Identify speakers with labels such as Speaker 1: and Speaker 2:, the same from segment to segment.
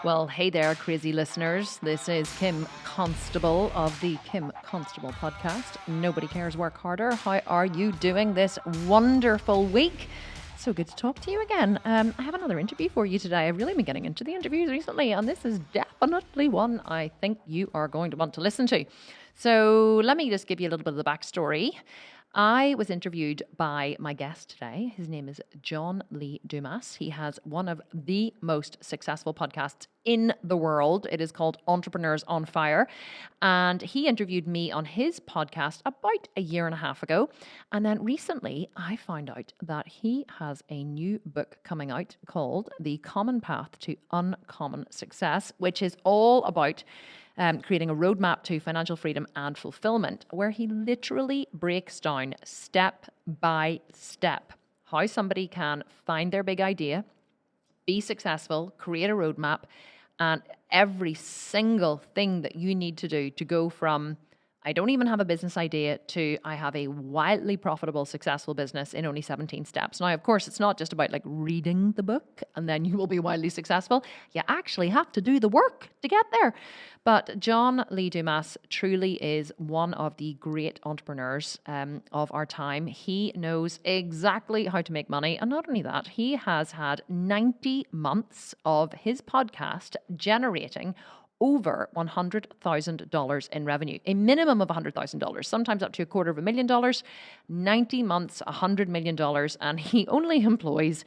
Speaker 1: Well, hey there, crazy listeners. This is Kim Constable of the Kim Constable podcast. Nobody cares, work harder. How are you doing this wonderful week? So good to talk to you again. I have another interview for you today. I've really been getting into the interviews recently, and this is definitely one I think you are going to want to listen to. So let me just give you a little bit of the backstory. I was interviewed by my guest today. His name is John Lee Dumas. He has one of the most successful podcasts in the world. It is called Entrepreneurs on Fire. And he interviewed me on his podcast about a year and a half ago. And then recently I found out that he has a new book coming out called The Common Path to Uncommon Success, which is all about creating a roadmap to financial freedom and fulfillment, where he literally breaks down step by step how somebody can find their big idea, be successful, create a roadmap, and every single thing that you need to do to go from I don't even have a business idea to I have a wildly profitable, successful business in only 17 steps. Now, of course, it's not just about like reading the book and then you will be wildly successful. You actually have to do the work to get there. But John Lee Dumas truly is one of the great entrepreneurs of our time. He knows exactly how to make money. And not only that, he has had 90 months of his podcast generating over $100,000 in revenue, a minimum of $100,000, sometimes up to $250,000, 90 months, $100 million. And he only employs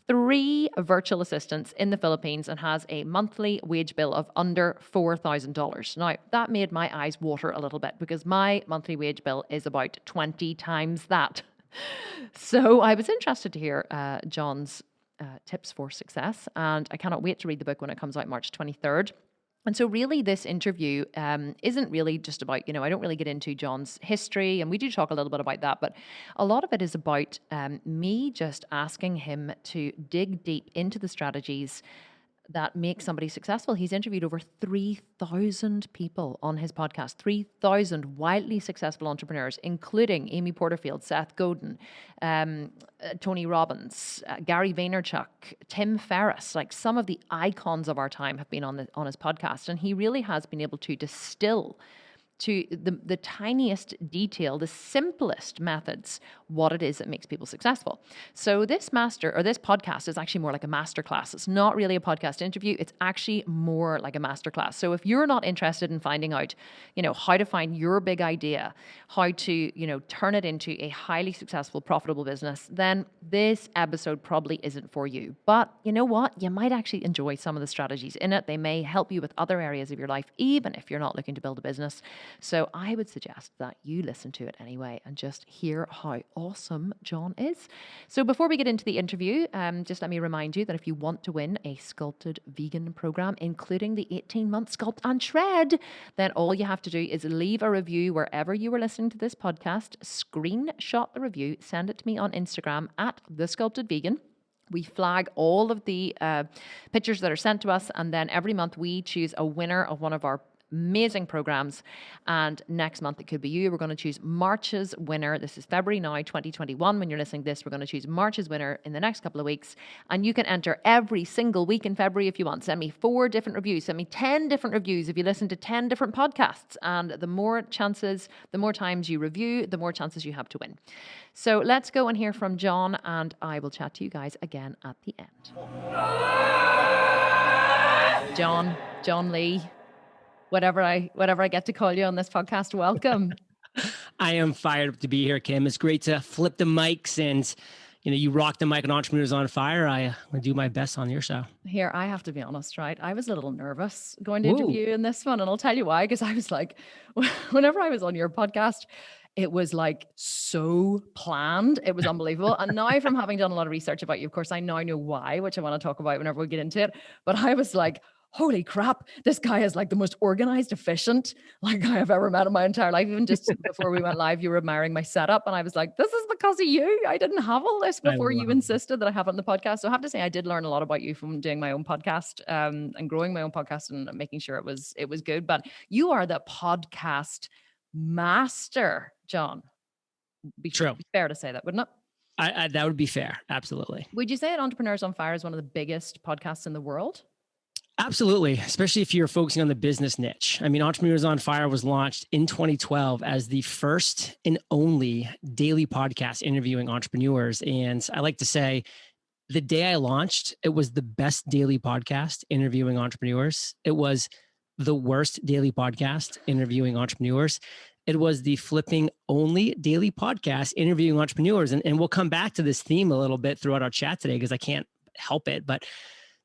Speaker 1: 3 virtual assistants in the Philippines and has a monthly wage bill of under $4,000. Now, that made my eyes water a little bit because my monthly wage bill is about 20 times that. So I was interested to hear John's tips for success, and I cannot wait to read the book when it comes out March 23rd. And so really this interview isn't really just about, I don't really get into John's history, and we do talk a little bit about that, but a lot of it is about me just asking him to dig deep into the strategies that make somebody successful. He's interviewed over 3,000 people on his podcast, 3,000 wildly successful entrepreneurs, including Amy Porterfield, Seth Godin, Tony Robbins, Gary Vaynerchuk, Tim Ferriss. Like some of the icons of our time have been on his podcast, and he really has been able to distill to the tiniest detail, the simplest methods, what it is that makes people successful. So this podcast is actually more like a masterclass. It's not really a podcast interview. It's actually more like a masterclass. So if you're not interested in finding out, how to find your big idea, how to, turn it into a highly successful, profitable business, then this episode probably isn't for you. But you know what? You might actually enjoy some of the strategies in it. They may help you with other areas of your life, even if you're not looking to build a business. So I would suggest that you listen to it anyway and just hear how awesome John is. So before we get into the interview, just let me remind you that if you want to win a sculpted vegan program, including the 18-month Sculpt and Shred, then all you have to do is leave a review wherever you are listening to this podcast, screenshot the review, send it to me on Instagram at @thesculptedvegan. We flag all of the pictures that are sent to us, and then every month we choose a winner of one of our amazing programs. And next month it could be you. We're going to choose March's winner. This is February now, 2021. When you're listening to this, we're going to choose March's winner in the next couple of weeks. And you can enter every single week in February if you want. Send me 4 different reviews. Send me 10 different reviews if you listen to 10 different podcasts. And the more times you review, the more chances you have to win. So let's go and hear from John, and I will chat to you guys again at the end. John Lee. Whatever I get to call you on this podcast, welcome.
Speaker 2: I am fired up to be here, Kim. It's great to flip the mics and, you rock the mic on Entrepreneurs on Fire. I will do my best on your show.
Speaker 1: Here, I have to be honest, right? I was a little nervous going to interview you in this one, and I'll tell you why, because I was like, whenever I was on your podcast, it was like so planned. It was unbelievable. And now from having done a lot of research about you, of course, I now know why, which I want to talk about whenever we get into it. But I was like, holy crap, this guy is like the most organized, efficient guy I've ever met in my entire life. Even just before we went live, you were admiring my setup. And I was like, this is because of you. I didn't have all this before you insisted that I have it on the podcast. So I have to say, I did learn a lot about you from doing my own podcast and growing my own podcast and making sure it was good. But you are the podcast master, John.
Speaker 2: True.
Speaker 1: Be fair to say that, wouldn't it?
Speaker 2: That would be fair. Absolutely.
Speaker 1: Would you say that Entrepreneurs on Fire is one of the biggest podcasts in the world?
Speaker 2: Absolutely, especially if you're focusing on the business niche. I mean, Entrepreneurs on Fire was launched in 2012 as the first and only daily podcast interviewing entrepreneurs. And I like to say, the day I launched, it was the best daily podcast interviewing entrepreneurs. It was the worst daily podcast interviewing entrepreneurs. It was the flipping only daily podcast interviewing entrepreneurs. And we'll come back to this theme a little bit throughout our chat today because I can't help it. But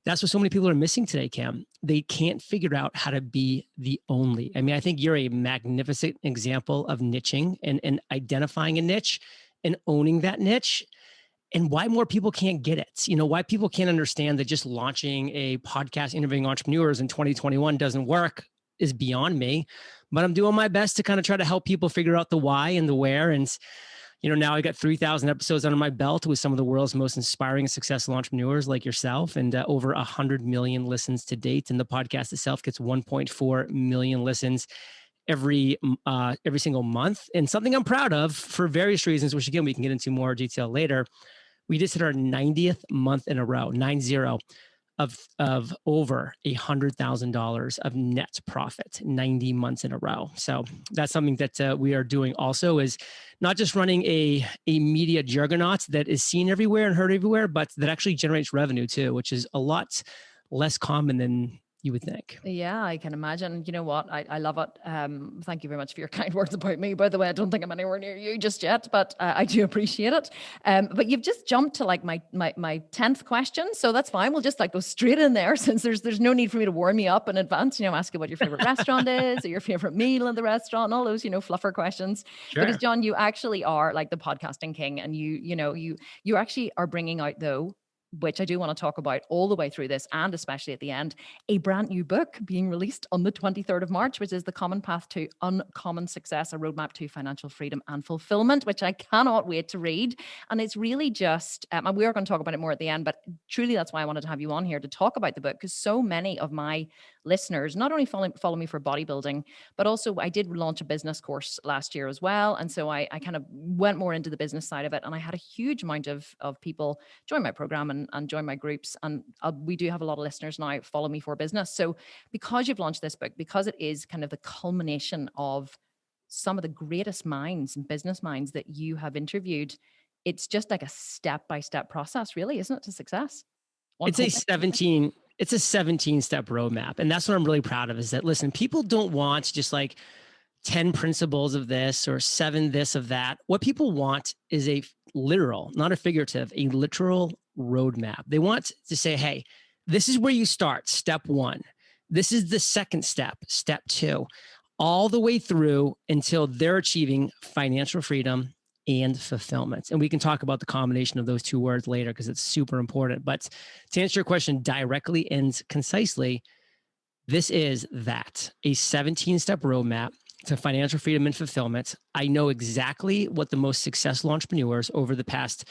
Speaker 2: that's what so many people are missing today, Cam. They can't figure out how to be the only. I mean, I think you're a magnificent example of niching and identifying a niche and owning that niche, and why more people can't get it. You know, why people can't understand that just launching a podcast interviewing entrepreneurs in 2021 doesn't work is beyond me. But I'm doing my best to kind of try to help people figure out the why and the where. And you know, now I got 3,000 episodes under my belt with some of the world's most inspiring and successful entrepreneurs like yourself, and over 100 million listens to date. And the podcast itself gets 1.4 million listens every single month. And something I'm proud of for various reasons, which again, we can get into more detail later. We just hit our 90th month in a row, 90, of over $100,000 of net profit, 90 months in a row. So that's something that we are doing also, is not just running a media juggernaut that is seen everywhere and heard everywhere, but that actually generates revenue too, which is a lot less common than you would think.
Speaker 1: Yeah, I can imagine. You know what? I love it. Thank you very much for your kind words about me. By the way, I don't think I'm anywhere near you just yet, but I do appreciate it. But you've just jumped to like my 10th question. So that's fine. We'll just like go straight in there, since there's no need for me to warm you up in advance, you know, ask you what your favorite restaurant is or your favorite meal in the restaurant, and all those, you know, fluffer questions.
Speaker 2: Sure.
Speaker 1: Because John, you actually are like the podcasting king, and you actually are bringing out, though, which I do want to talk about all the way through this and especially at the end, a brand new book being released on the 23rd of March, which is The Common Path to Uncommon Success, a roadmap to financial freedom and fulfillment, which I cannot wait to read. And it's really just, and we are going to talk about it more at the end, but truly that's why I wanted to have you on here to talk about the book, because so many of my listeners not only follow me for bodybuilding, but also I did launch a business course last year as well. And so I kind of went more into the business side of it. And I had a huge amount of people join my program and join my groups. And we do have a lot of listeners now follow me for business. So because you've launched this book, because it is kind of the culmination of some of the greatest minds and business minds that you have interviewed, it's just like a step-by-step process, really, isn't it, to success?
Speaker 2: It's a 17-step roadmap. And that's what I'm really proud of, is that, listen, people don't want just like 10 principles of this or 7 this of that. What people want is a literal, not a figurative, a literal roadmap. They want to say, hey, this is where you start, step 1. This is the second step, step 2, all the way through until they're achieving financial freedom and fulfillment. And we can talk about the combination of those two words later because it's super important. But to answer your question directly and concisely, this is that, a 17-step roadmap to financial freedom and fulfillment. I know exactly what the most successful entrepreneurs over the past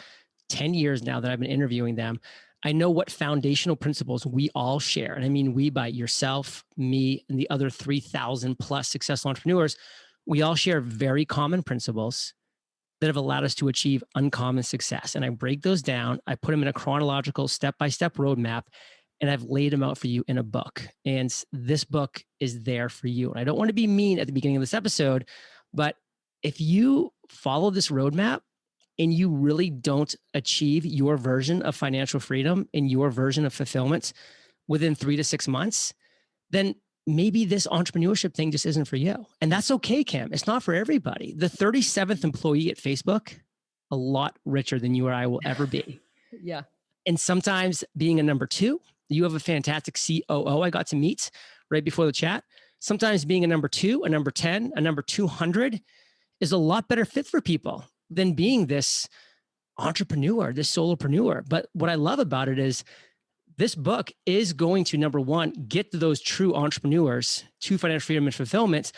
Speaker 2: 10 years now that I've been interviewing them, I know what foundational principles we all share. And I mean, we, by yourself, me, and the other 3,000 plus successful entrepreneurs, we all share very common principles that have allowed us to achieve uncommon success. And I break those down. I put them in a chronological step-by-step roadmap, and I've laid them out for you in a book. And this book is there for you. And I don't want to be mean at the beginning of this episode, but if you follow this roadmap and you really don't achieve your version of financial freedom and your version of fulfillment within 3 to 6 months, then maybe this entrepreneurship thing just isn't for you. And that's okay, Cam. It's not for everybody. The 37th employee at Facebook, a lot richer than you or I will ever be.
Speaker 1: Yeah.
Speaker 2: And sometimes being a number 2, you have a fantastic COO I got to meet right before the chat. Sometimes being a number 2, a number 10, a number 200 is a lot better fit for people than being this entrepreneur, this solopreneur. But what I love about it is this book is going to, number 1, get to those true entrepreneurs to financial freedom and fulfillment.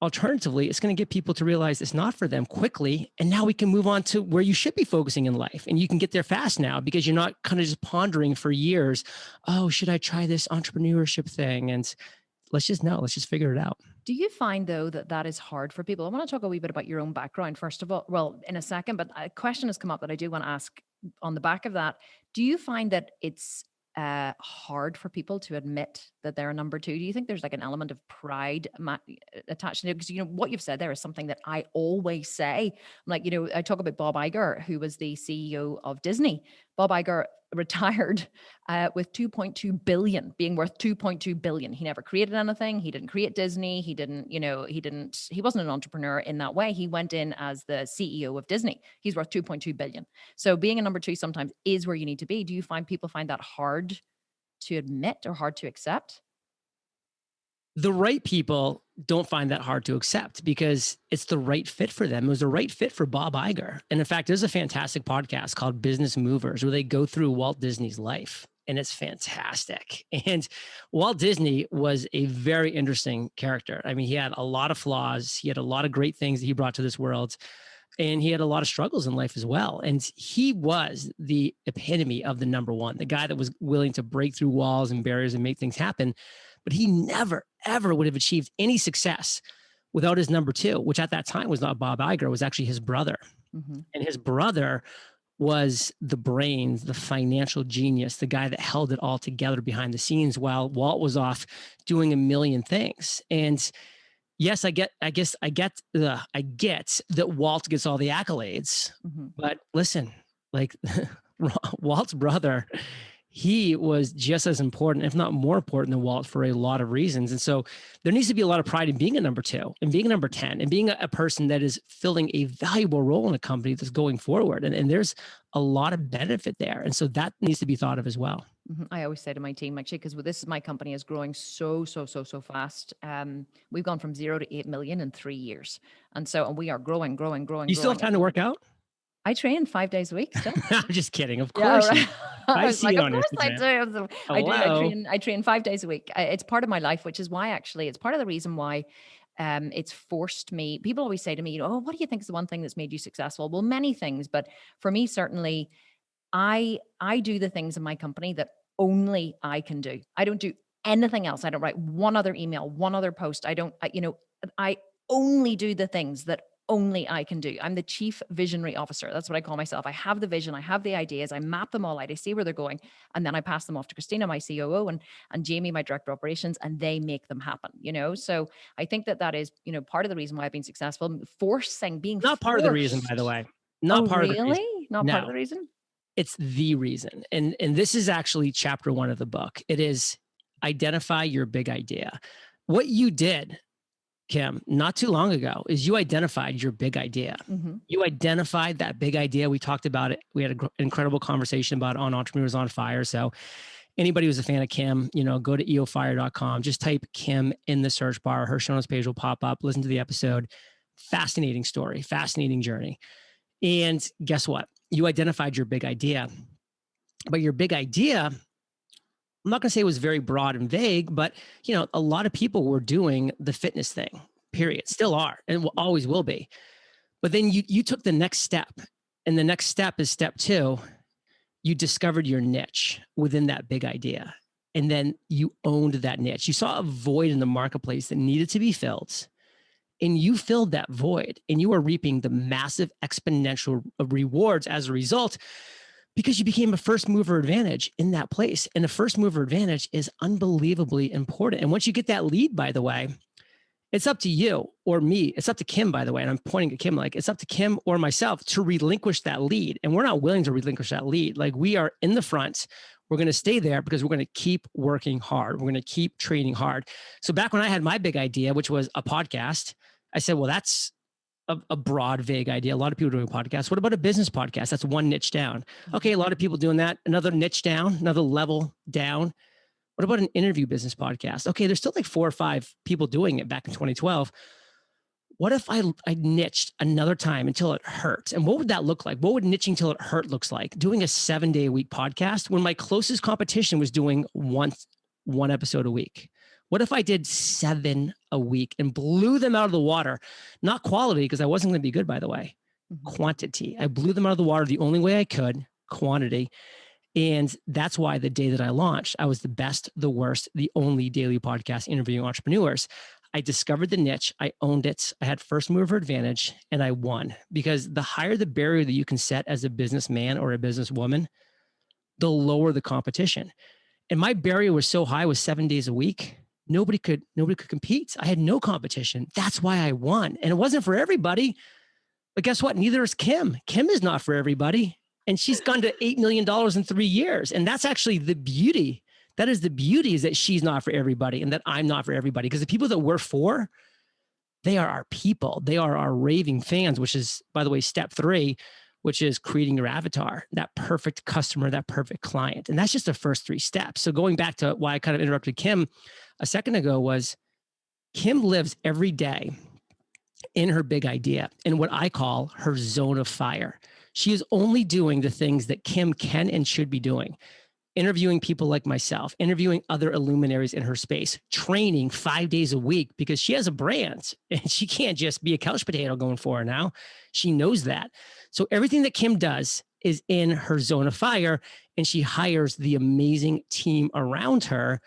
Speaker 2: Alternatively, it's going to get people to realize it's not for them quickly. And now we can move on to where you should be focusing in life. And you can get there fast now because you're not kind of just pondering for years, oh, should I try this entrepreneurship thing? And let's just figure it out.
Speaker 1: Do you find, though, that is hard for people? I want to talk a wee bit about your own background, first of all, well, in a second, but a question has come up that I do want to ask on the back of that. Do you find that it's hard for people to admit that they're a number two? Do you think there's like an element of pride attached to it? Because, you know, what you've said there is something that I always say. I'm like, you know, I talk about Bob Iger, who was the CEO of Disney. Bob Iger retired with 2.2 billion, being worth 2.2 billion. He never created anything. He didn't create Disney. He didn't, you know, he wasn't an entrepreneur in that way. He went in as the CEO of Disney. He's worth 2.2 billion. So being a number two sometimes is where you need to be. Do you find people find that hard to admit or hard to accept?
Speaker 2: The right people don't find that hard to accept because it's the right fit for them. It was the right fit for Bob Iger. And in fact, there's a fantastic podcast called Business Movers where they go through Walt Disney's life, and it's fantastic. And Walt Disney was a very interesting character. I mean, he had a lot of flaws. He had a lot of great things that he brought to this world. And he had a lot of struggles in life as well. And he was the epitome of the number one, the guy that was willing to break through walls and barriers and make things happen. But he never, ever would have achieved any success without his number two, which at that time was not Bob Iger, it was actually his brother. Mm-hmm. And his brother was the brains, the financial genius, the guy that held it all together behind the scenes while Walt was off doing a million things. And yes, I get that Walt gets all the accolades, mm-hmm. but listen, like Walt's brother, he was just as important, if not more important than Walt for a lot of reasons. And so there needs to be a lot of pride in being a number two and being a number 10 and being a person that is filling a valuable role in a company that's going forward. And there's a lot of benefit there. And so that needs to be thought of as well.
Speaker 1: Mm-hmm. I always say to my team, actually, because this is my company is growing so fast. We've gone from 0 to 8 million in 3 years. And we are growing.
Speaker 2: You still have time to work out?
Speaker 1: I train 5 days a week still.
Speaker 2: I'm just kidding. Of course. Yeah, right.
Speaker 1: I see you on Instagram. I train 5 days a week. It's part of my life, which is why actually it's part of the reason why it's forced me. People always say to me, oh, what do you think is the one thing that's made you successful? Well, many things, but for me, certainly I do the things in my company that only I can do. I don't do anything else. I don't write one other email, one other post. I only do the things that only I can do. I'm the chief visionary officer. That's what I call myself. I have the vision. I have the ideas. I map them all out. I see where they're going. And then I pass them off to Christina, my COO, and Jamie, my director of operations, and they make them happen, you know? So I think that is, you know, part of the reason why I've been successful. Not
Speaker 2: part of the reason, by the way. Not part of the reason.
Speaker 1: Not part of the reason?
Speaker 2: It's the reason. And this is actually chapter 1 of the book. It is identify your big idea. What you did, Kim, not too long ago, is you identified your big idea. Mm-hmm. You identified that big idea. We talked about it. We had an incredible conversation about it on Entrepreneurs on Fire. So anybody who's a fan of Kim, you know, go to eofire.com. Just type Kim in the search bar. Her show notes page will pop up. Listen to the episode. Fascinating story, fascinating journey. And guess what? You identified your big idea. But your big idea, I'm not going to say it was very broad and vague, but you know, a lot of people were doing the fitness thing, period. Still are, and will always will be. But then you took the next step, and the next step is step 2. You discovered your niche within that big idea, and then you owned that niche. You saw a void in the marketplace that needed to be filled, and you filled that void, and you are reaping the massive exponential rewards as a result, because you became a first mover advantage in that place. And the first mover advantage is unbelievably important. And once you get that lead, by the way, it's up to you or me. It's up to Kim, by the way. And I'm pointing at Kim, like it's up to Kim or myself to relinquish that lead. And we're not willing to relinquish that lead. Like we are in the front. We're going to stay there because we're going to keep working hard. We're going to keep training hard. So back when I had my big idea, which was a podcast, I said, well, that's a broad, vague idea. A lot of people doing podcasts. What about a business podcast? That's one niche down. Okay, a lot of people doing that. Another niche down, another level down. What about an interview business podcast? Okay, there's still like 4 or 5 people doing it back in 2012. What if I niched another time until it hurt? And what would that look like? What would niching till it hurt looks like? Doing a 7-day-a-week podcast when my closest competition was doing one episode a week. What if I did 7 a week and blew them out of the water? Not quality, because I wasn't going to be good, by the way. Mm-hmm. Quantity. I blew them out of the water the only way I could. Quantity. And that's why the day that I launched, I was the best, the worst, the only daily podcast interviewing entrepreneurs. I discovered the niche. I owned it. I had first mover advantage, and I won. Because the higher the barrier that you can set as a businessman or a businesswoman, the lower the competition. And my barrier was so high, was 7 days a week. Nobody could compete. I had no competition. That's why I won. And it wasn't for everybody. But guess what? Neither is Kim. Kim is not for everybody. And she's gone to $8 million in 3 years. And that's actually the beauty. That is the beauty, is that she's not for everybody and that I'm not for everybody. Because the people that we're for, they are our people. They are our raving fans, which is, by the way, step 3, which is creating your avatar, that perfect customer, that perfect client. And that's just the first 3 steps. So going back to why I kind of interrupted Kim a second ago, was Kim lives every day in her big idea, in what I call her zone of fire. She is only doing the things that Kim can and should be doing. Interviewing people like myself, interviewing other illuminaries in her space, training 5 days a week, because she has a brand and she can't just be a couch potato going for her now. She knows that. So everything that Kim does is in her zone of fire, and she hires the amazing team around her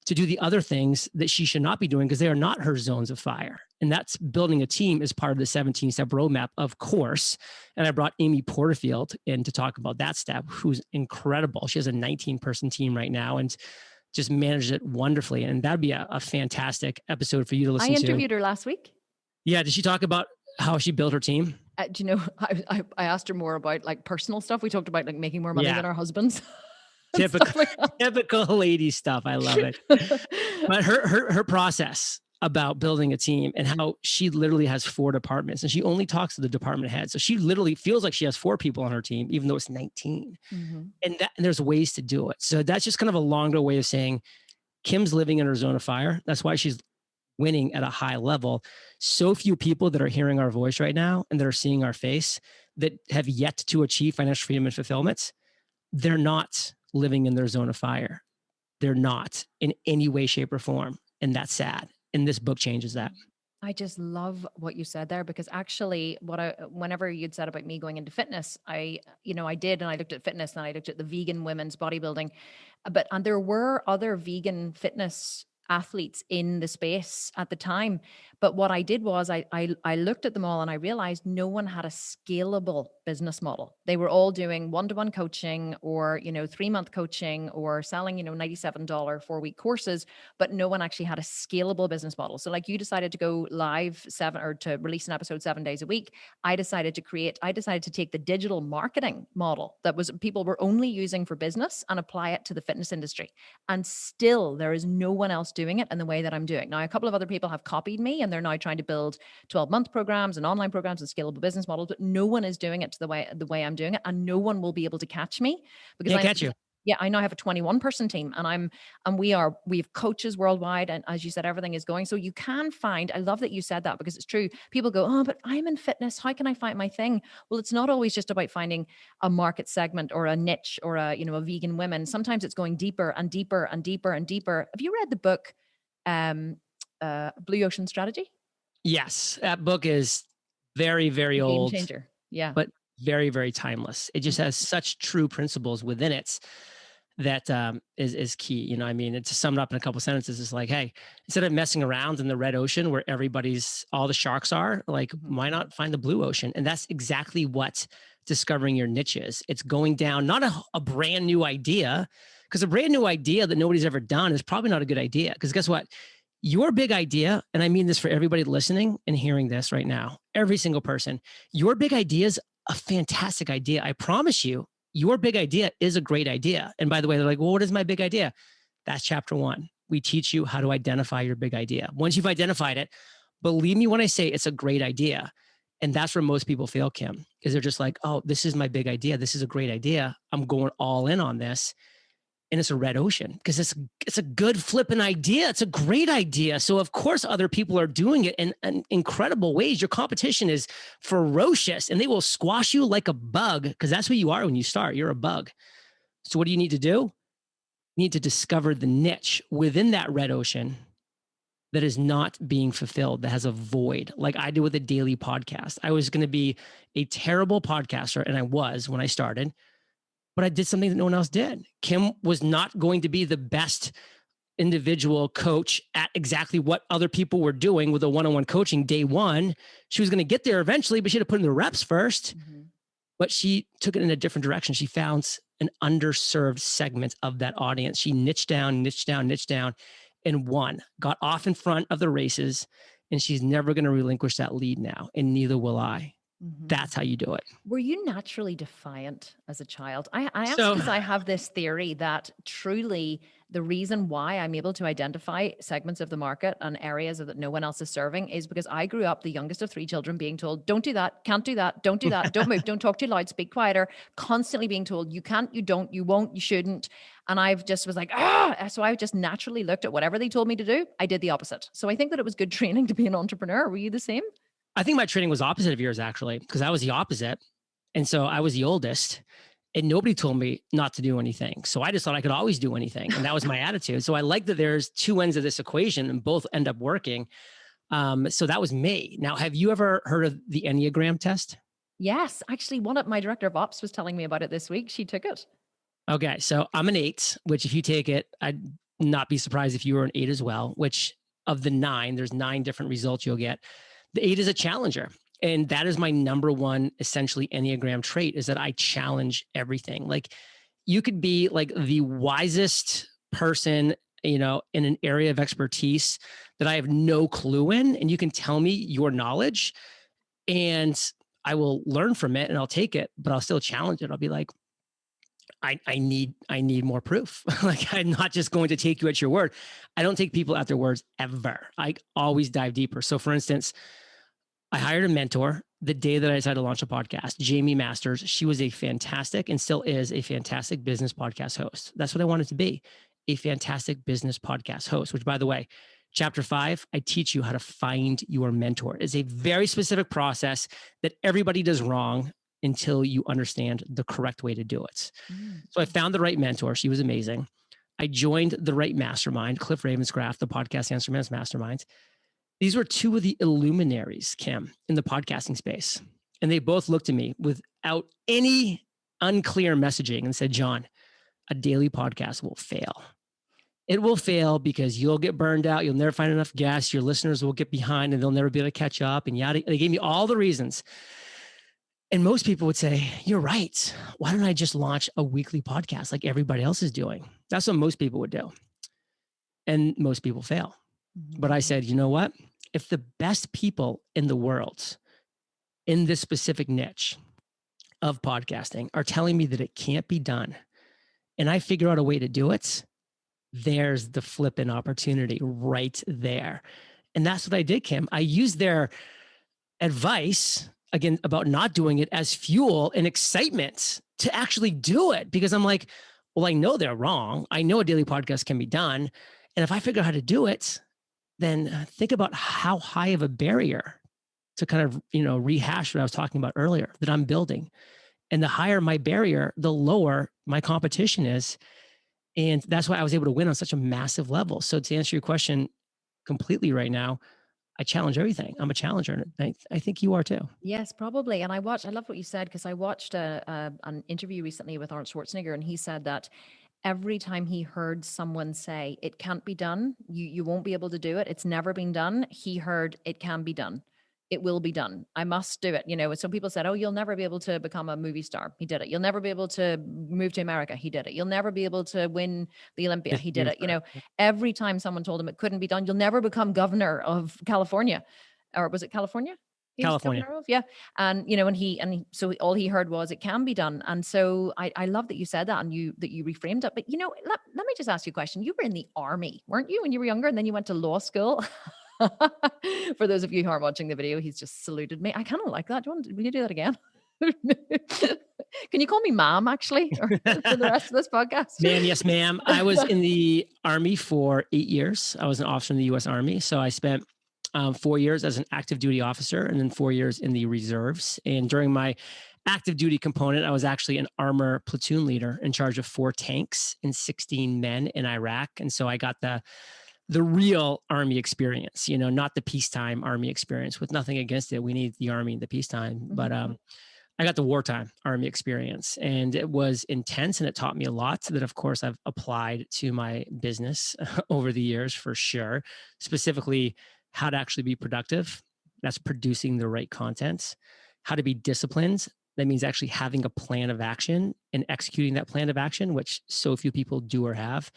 Speaker 2: to do the other things that she should not be doing, because they are not her zones of fire. And that's building a team as part of the 17-step roadmap, of course. And I brought Amy Porterfield in to talk about that step, who's incredible. She has a 19-person team right now and just managed it wonderfully. And that'd be a fantastic episode for you to listen to.
Speaker 1: I interviewed her last week.
Speaker 2: Yeah. Did she talk about how she built her team?
Speaker 1: Do you know, I asked her more about like personal stuff. We talked about like making more money than our husbands.
Speaker 2: Typical lady stuff. I love it. But her process about building a team, and how she literally has 4 departments, and she only talks to the department head. So she literally feels like she has 4 people on her team, even though it's 19. Mm-hmm. And there's ways to do it. So that's just kind of a longer way of saying Kim's living in her zone of fire. That's why she's winning at a high level. So few people that are hearing our voice right now and that are seeing our face that have yet to achieve financial freedom and fulfillment, they're not living in their zone of fire. They're not in any way, shape, or form. And that's sad. And this book changes that.
Speaker 1: I just love what you said there, because actually whenever you'd said about me going into fitness, I did. And I looked at fitness and I looked at the vegan women's bodybuilding, and there were other vegan fitness athletes in the space at the time. But what I did was I looked at them all and I realized no one had a scalable business model. They were all doing one-to-one coaching or, 3-month coaching or selling, $97 4-week courses, but no one actually had a scalable business model. So like you decided to go live to release an episode 7 days a week. I decided to take the digital marketing model that was people were only using for business and apply it to the fitness industry. And still there is no one else doing it in the way that I'm doing. Now, a couple of other people have copied me and they're now trying to build 12-month programs and online programs and scalable business models, but no one is doing it the way I'm doing it, and no one will be able to catch me because I now have a 21-person team, and we have coaches worldwide, and as you said, everything is going. So you can find. I love that you said that, because it's true. People go, "Oh, but I'm in fitness. How can I find my thing?" Well, it's not always just about finding a market segment or a niche or a vegan women. Sometimes it's going deeper and deeper and deeper and deeper. Have you read the book, Blue Ocean Strategy?
Speaker 2: Yes, that book is very, very old.
Speaker 1: Game changer. Yeah.
Speaker 2: But very, very timeless. It just has such true principles within it that is key. To sum it up in a couple of sentences, it's like, hey, instead of messing around in the red ocean where all the sharks are, like, why not find the blue ocean? And that's exactly what discovering your niche is. It's going down, not a brand new idea, because a brand new idea that nobody's ever done is probably not a good idea. Because guess what? Your big idea, and I mean this for everybody listening and hearing this right now, every single person, your big idea is a fantastic idea. I promise you, your big idea is a great idea. And by the way, they're like, well, what is my big idea? That's chapter 1. We teach you how to identify your big idea. Once you've identified it, believe me when I say it's a great idea. And that's where most people fail, Kim, is they're just like, oh, this is my big idea. This is a great idea. I'm going all in on this. And it's a red ocean because it's a good flipping idea. It's a great idea. So of course, other people are doing it in incredible ways. Your competition is ferocious and they will squash you like a bug, because that's what you are when you start. You're a bug. So what do you need to do? You need to discover the niche within that red ocean that is not being fulfilled, that has a void, like I did with a daily podcast. I was going to be a terrible podcaster, and I was when I started. But I did something that no one else did. Kim was not going to be the best individual coach at exactly what other people were doing with a one-on-one coaching day one. She was going to get there eventually, but she had to put in the reps first. Mm-hmm. But she took it in a different direction. She found an underserved segment of that audience. She niched down, and won, got off in front of the races, and she's never going to relinquish that lead now, and neither will I. That's how you do it.
Speaker 1: Were you naturally defiant as a child? I ask
Speaker 2: So-
Speaker 1: because I have this theory that truly the reason why I'm able to identify segments of the market and areas that no one else is serving is because I grew up the youngest of 3 children being told, don't do that, can't do that, don't do that, don't move, don't talk too loud, speak quieter, constantly being told you can't, you don't, you won't, you shouldn't. And I've just was like, so I just naturally looked at whatever they told me to do. I did the opposite. So I think that it was good training to be an entrepreneur. Were you the same?
Speaker 2: I think my training was opposite of yours, actually, because I was the opposite. And so I was the oldest, and nobody told me not to do anything. So I just thought I could always do anything. And that was my attitude. So I like that there's 2 ends of this equation and both end up working. So that was me. Now, have you ever heard of the Enneagram test?
Speaker 1: Yes. Actually, one of my director of ops was telling me about it this week. She took it.
Speaker 2: Okay. So I'm an 8, which if you take it, I'd not be surprised if you were an 8 as well, which of the 9, there's 9 different results you'll get. The 8 is a challenger. And that is my number one, essentially, Enneagram trait is that I challenge everything. Like you could be like the wisest person, in an area of expertise that I have no clue in, and you can tell me your knowledge and I will learn from it and I'll take it, but I'll still challenge it. I'll be like, I need more proof. Like I'm not just going to take you at your word. I don't take people at their words ever. I always dive deeper. So for instance, I hired a mentor the day that I decided to launch a podcast, Jamie Masters. She was a fantastic and still is a fantastic business podcast host. That's what I wanted to be, a fantastic business podcast host, which by the way, chapter 5, I teach you how to find your mentor. It's a very specific process that everybody does wrong until you understand the correct way to do it. So I found the right mentor. She was amazing. I joined the right mastermind, Cliff Ravenscraft, the Podcast Instruments Mastermind. These were 2 of the illuminaries, Kim, in the podcasting space. And they both looked at me without any unclear messaging and said, John, a daily podcast will fail. It will fail because you'll get burned out. You'll never find enough guests. Your listeners will get behind and they'll never be able to catch up. And yada. They gave me all the reasons. And most people would say, you're right. Why don't I just launch a weekly podcast like everybody else is doing? That's what most people would do. And most people fail. But I said, you know what? If the best people in the world in this specific niche of podcasting are telling me that it can't be done, and I figure out a way to do it, there's the flipping opportunity right there. And that's what I did, Kim. I used their advice, again, about not doing it as fuel and excitement to actually do it. Because I'm like, well, I know they're wrong. I know a daily podcast can be done. And if I figure out how to do it, then think about how high of a barrier to kind of, rehash what I was talking about earlier that I'm building. And the higher my barrier, the lower my competition is. And that's why I was able to win on such a massive level. So to answer your question completely right now, I challenge everything. I'm a challenger. And I think you are too.
Speaker 1: Yes, probably. And I love what you said, because I watched an interview recently with Arnold Schwarzenegger, and he said that every time he heard someone say, it can't be done, you won't be able to do it, it's never been done, he heard, it can be done. It will be done. I must do it. Some people said, oh, you'll never be able to become a movie star. He did it. You'll never be able to move to America. He did it. You'll never be able to win the Olympia. He did it. Every time someone told him it couldn't be done, you'll never become governor of California. Or was it California?
Speaker 2: California.
Speaker 1: Yeah. And so all he heard was, it can be done. And so I love that you said that, and you reframed it. But let me just ask you a question. You were in the army, weren't you, when you were younger, and then you went to law school? For those of you who aren't watching the video, he's just saluted me. I kind of like that. Will you do that again? Can you call me ma'am, actually, or for the rest of this podcast?
Speaker 2: Ma'am, yes, ma'am. I was in the Army for 8 years. I was an officer in the U.S. Army. So I spent 4 years as an active duty officer and then 4 years in the reserves. And during my active duty component, I was actually an armor platoon leader in charge of 4 tanks and 16 men in Iraq. And so I got the real Army experience, not the peacetime Army experience, with nothing against it. We need the Army in the peacetime, but I got the wartime Army experience, and it was intense, and it taught me a lot that, of course, I've applied to my business over the years for sure, specifically how to actually be productive. That's producing the right content, how to be disciplined. That means actually having a plan of action and executing that plan of action, which so few people do or have.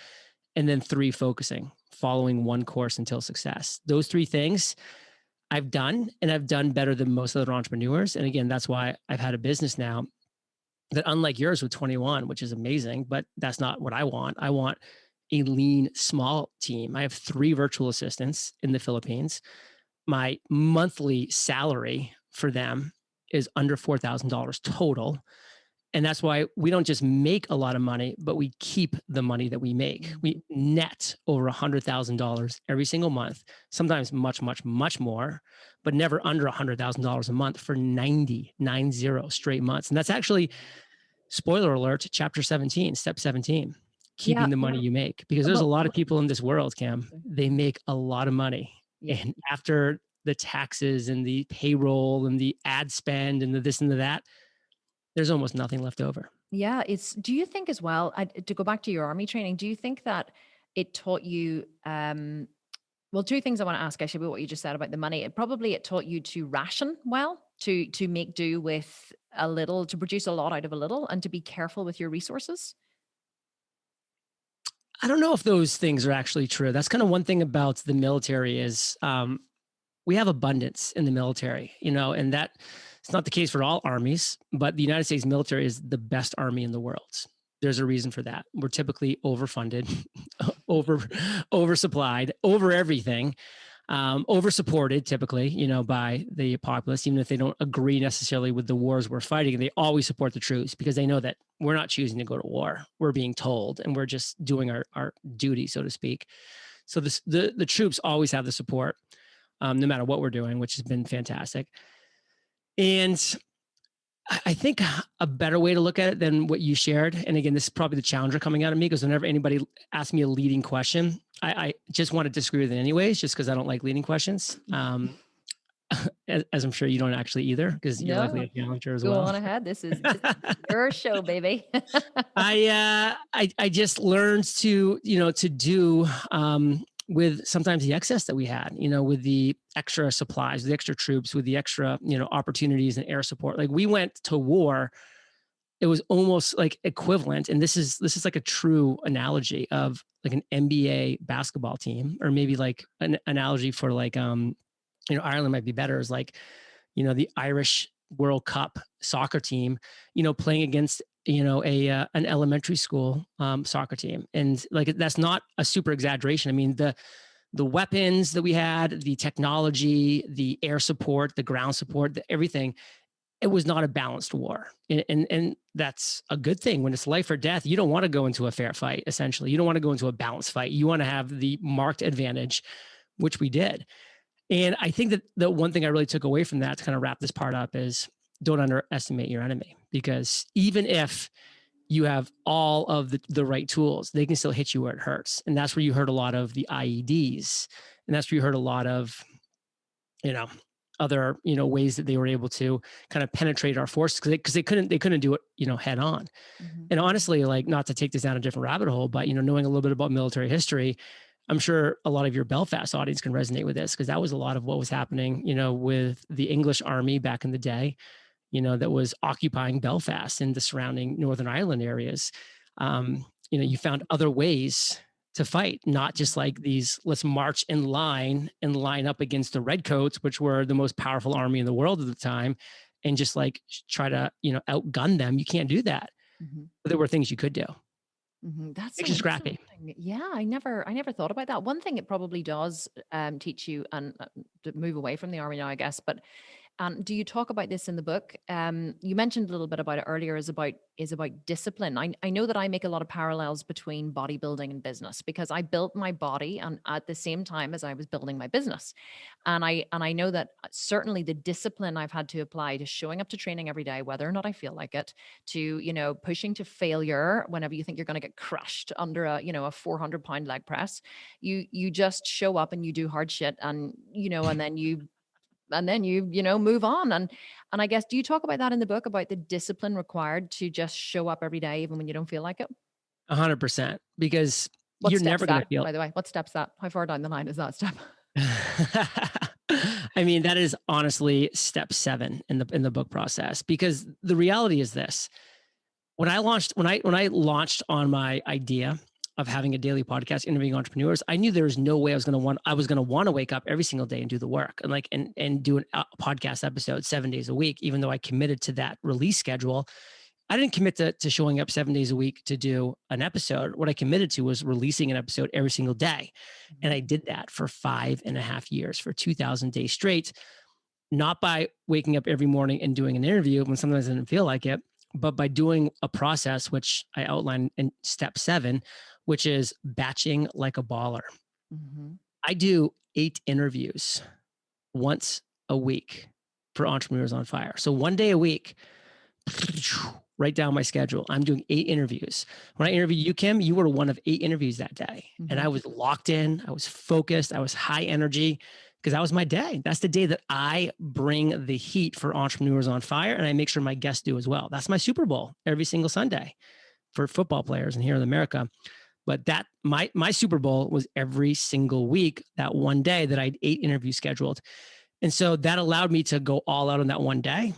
Speaker 2: And then 3, focusing, following one course until success. Those 3 things I've done, and I've done better than most other entrepreneurs. And again, that's why I've had a business now that, unlike yours with 21, which is amazing, but that's not what I want. I want a lean, small team. I have 3 virtual assistants in the Philippines. My monthly salary for them is under $4,000 total. And that's why we don't just make a lot of money, but we keep the money that we make. We net over $100,000 every single month, sometimes much, much, much more, but never under $100,000 a month for 90 straight months. And that's actually, spoiler alert, chapter 17, step 17, keeping the money you make. Because there's a lot of people in this world, Cam, they make a lot of money. Yeah. And after the taxes and the payroll and the ad spend and the this and the that, there's almost nothing left over.
Speaker 1: Yeah. Do you think as well, to go back to your army training, do you think that it taught you, well, 2 things I want to ask actually about what you just said about the money. It taught you to ration well, to make do with a little, to produce a lot out of a little, and to be careful with your resources.
Speaker 2: I don't know if those things are actually true. That's kind of one thing about the military is we have abundance in the military, and that it's not the case for all armies, but the United States military is the best army in the world. There's a reason for that. We're typically overfunded, oversupplied, over everything, oversupported typically, by the populace, even if they don't agree necessarily with the wars we're fighting. They always support the troops because they know that we're not choosing to go to war. We're being told, and we're just doing our duty, so to speak. So the troops always have the support, no matter what we're doing, which has been fantastic. And I think a better way to look at it than what you shared, and again, this is probably the challenger coming out of me, because whenever anybody asks me a leading question, I just want to disagree with it anyways, just because I don't like leading questions. As I'm sure you don't actually either, because you're likely a challenger as well.
Speaker 1: Go on ahead. This is your show, baby.
Speaker 2: I just learned to do with sometimes the excess that we had, with the extra supplies, the extra troops, with the extra, opportunities and air support. Like, we went to war, it was almost like equivalent. And this is like a true analogy of like an NBA basketball team, or maybe like an analogy for like, Ireland might be better, is like, the Irish World Cup soccer team, playing against, an elementary school soccer team. And like, that's not a super exaggeration. I mean, the weapons that we had, the technology, the air support, the ground support, everything, it was not a balanced war. And that's a good thing. When it's life or death, you don't want to go into a fair fight, essentially. You don't want to go into a balanced fight. You want to have the marked advantage, which we did. And I think that the one thing I really took away from that, to kind of wrap this part up, is don't underestimate your enemy. Because even if you have all of the right tools, they can still hit you where it hurts. And that's where you heard a lot of the IEDs. And that's where you heard a lot of, other, ways that they were able to kind of penetrate our forces, because they couldn't do it, head on. Mm-hmm. And honestly, like, not to take this down a different rabbit hole, but, knowing a little bit about military history, I'm sure a lot of your Belfast audience can resonate with this, because that was a lot of what was happening, with the English army back in the day, that was occupying Belfast and the surrounding Northern Ireland areas. You found other ways to fight, not just like these, let's march in line and line up against the Redcoats, which were the most powerful army in the world at the time, and just like try to, outgun them. You can't do that. Mm-hmm. But there were things you could do.
Speaker 1: Mm-hmm. That's
Speaker 2: makes you scrappy.
Speaker 1: Yeah, I never thought about that. One thing it probably does teach you, and to move away from the army now, I guess, but do you talk about this in the book? You mentioned a little bit about it earlier, is about discipline. I know that I make a lot of parallels between bodybuilding and business, because I built my body and at the same time as I was building my business. And I know that certainly the discipline I've had to apply to showing up to training every day, whether or not I feel like it, to, pushing to failure whenever you think you're going to get crushed under a 400-pound leg press, you just show up and you do hard shit, and, and then you move on. And I guess, do you talk about that in the book, about the discipline required to just show up every day, even when you don't feel like it?
Speaker 2: 100%, because you're never going to feel.
Speaker 1: By the way, what step's that? How far down the line is that step?
Speaker 2: I mean, that is honestly step 7 in the book process, because the reality is this. When I launched on my idea of having a daily podcast interviewing entrepreneurs, I knew there was no way I was going to want to wake up every single day and do the work and do a podcast episode 7 days a week, even though I committed to that release schedule. I didn't commit to showing up 7 days a week to do an episode. What I committed to was releasing an episode every single day. And I did that for 5.5 years, for 2,000 days straight, not by waking up every morning and doing an interview when sometimes I didn't feel like it, but by doing a process, which I outlined in step 7, which is batching like a baller.
Speaker 1: Mm-hmm.
Speaker 2: I do 8 interviews once a week for Entrepreneurs on Fire. So one day a week, write down my schedule. I'm doing 8 interviews. When I interviewed you, Kim, you were one of 8 interviews that day.
Speaker 1: Mm-hmm.
Speaker 2: And I was locked in. I was focused. I was high energy because that was my day. That's the day that I bring the heat for Entrepreneurs on Fire. And I make sure my guests do as well. That's my Super Bowl every single Sunday for football players and here in America. But that my Super Bowl was every single week, that one day that I had 8 interviews scheduled. And so that allowed me to go all out on that one day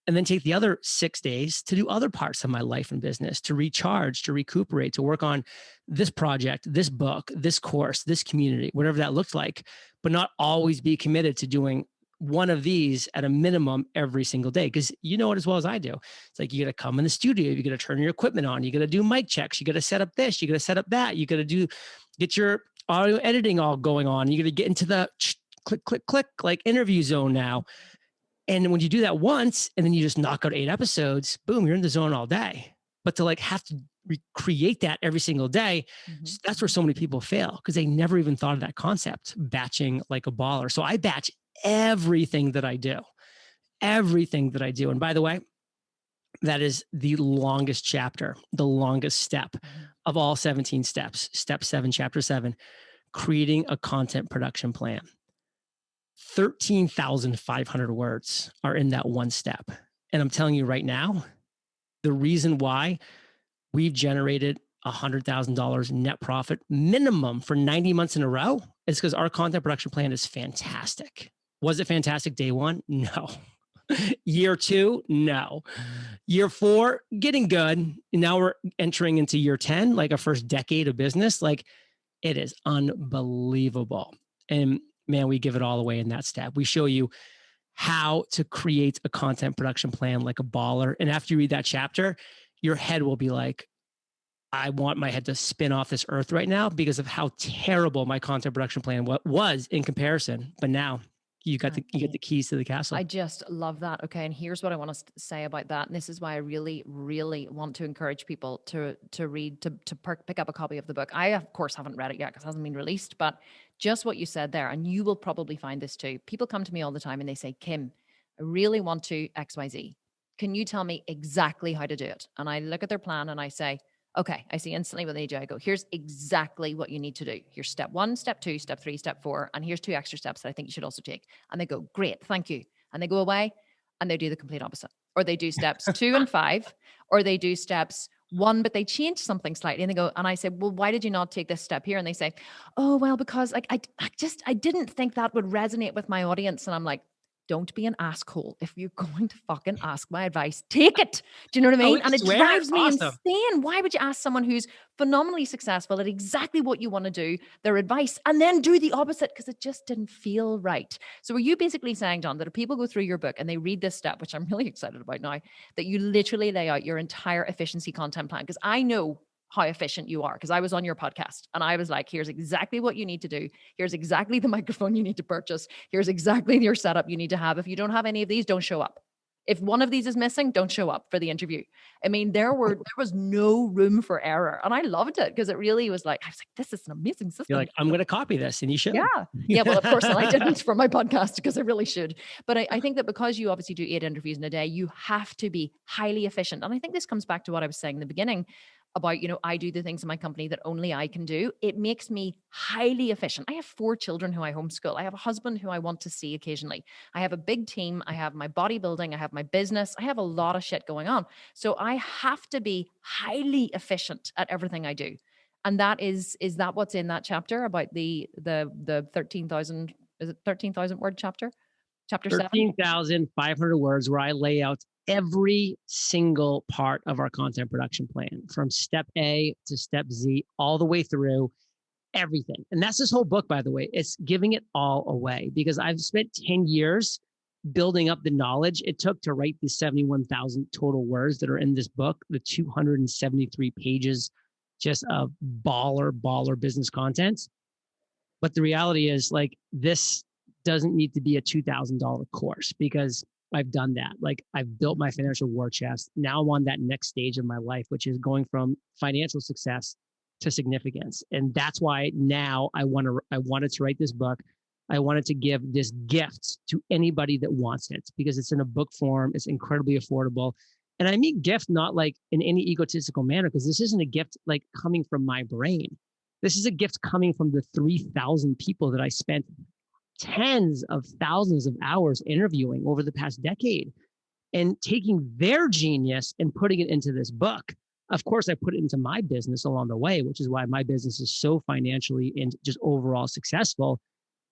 Speaker 2: and then take the other 6 days to do other parts of my life and business, to recharge, to recuperate, to work on this project, this book, this course, this community, whatever that looked like, but not always be committed to doing one of these at a minimum every single day. Because you know it as well as I do. It's like you got to come in the studio, you got to turn your equipment on, you got to do mic checks, you got to set up this, you got to set up that, you got to get your audio editing all going on, you got to get into the click, click, click, like interview zone now. And when you do that once and then you just knock out 8 episodes, boom, you're in the zone all day. But to like have to recreate that every single day, that's where so many people fail because they never even thought of that concept, batching like a baller. So I batch everything that I do. And by the way, that is the longest chapter, the longest step of all 17 steps. Step 7, chapter 7, creating a content production plan. 13,500 words are in that one step. And I'm telling you right now, the reason why we've generated $100,000 net profit minimum for 90 months in a row is because our content production plan is fantastic. Was it fantastic day 1? No. Year 2? No. Year 4? Getting good. And now we're entering into year 10, like our first decade of business. Like it is unbelievable. And man, we give it all away in that step. We show you how to create a content production plan like a baller. And after you read that chapter, your head will be like, I want my head to spin off this earth right now because of how terrible my content production plan was in comparison. But now you get the keys to the castle.
Speaker 1: I just love that. Okay. And here's what I want to say about that. And this is why I really, really want to encourage people to read, to pick up a copy of the book. I, of course, haven't read it yet because it hasn't been released, but just what you said there, and you will probably find this too. People come to me all the time and they say, Kim, I really want to XYZ. Can you tell me exactly how to do it? And I look at their plan and I say, okay, I see instantly what they do. I go, here's exactly what you need to do. Here's step 1, step 2, step 3, step 4. And here's 2 extra steps that I think you should also take. And they go, great, thank you. And they go away and they do the complete opposite. Or they do steps 2 and 5, or they do steps 1, but they change something slightly. And they go, and I say, well, why did you not take this step here? And they say, oh, well, because like I didn't think that would resonate with my audience. And I'm like, don't be an asshole. If you're going to fucking ask my advice, take it. Do you know what I mean? And it drives me insane. Why would you ask someone who's phenomenally successful at exactly what you want to do, their advice, and then do the opposite because it just didn't feel right? So are you basically saying, John, that if people go through your book and they read this step, which I'm really excited about now, that you literally lay out your entire efficiency content plan? Because I know how efficient you are, because I was on your podcast and I was like, here's exactly what you need to do. Here's exactly the microphone you need to purchase. Here's exactly your setup you need to have. If you don't have any of these, don't show up. If one of these is missing, don't show up for the interview. I mean, there was no room for error. And I loved it because it really was like, I was like, this is an amazing system.
Speaker 2: You're like, I'm going to copy this, and you should.
Speaker 1: Yeah. Well, of course, I didn't for my podcast because I really should. But I think that because you obviously do 8 interviews in a day, you have to be highly efficient. And I think this comes back to what I was saying in the beginning about, I do the things in my company that only I can do. It makes me highly efficient. I have 4 children who I homeschool. I have a husband who I want to see occasionally. I have a big team. I have my bodybuilding. I have my business. I have a lot of shit going on. So I have to be highly efficient at everything I do. And that is that what's in that chapter about the 13,000, is it 13,000 word chapter? Chapter 7.
Speaker 2: 13,500 words where I lay out every single part of our content production plan from step A to step Z, all the way through everything. And that's this whole book, by the way. It's giving it all away because I've spent 10 years building up the knowledge it took to write the 71,000 total words that are in this book, the 273 pages just of baller business content. But the reality is, like, this doesn't need to be a $2,000 course because I've done that. Like, I've built my financial war chest. Now I'm on that next stage of my life, which is going from financial success to significance. And that's why now I wanted to write this book. I wanted to give this gift to anybody that wants it because it's in a book form. It's incredibly affordable. And I mean gift not like in any egotistical manner, because this isn't a gift like coming from my brain. This is a gift coming from the 3,000 people that I spent tens of thousands of hours interviewing over the past decade and taking their genius and putting it into this book. Of course, I put it into my business along the way, which is why my business is so financially and just overall successful.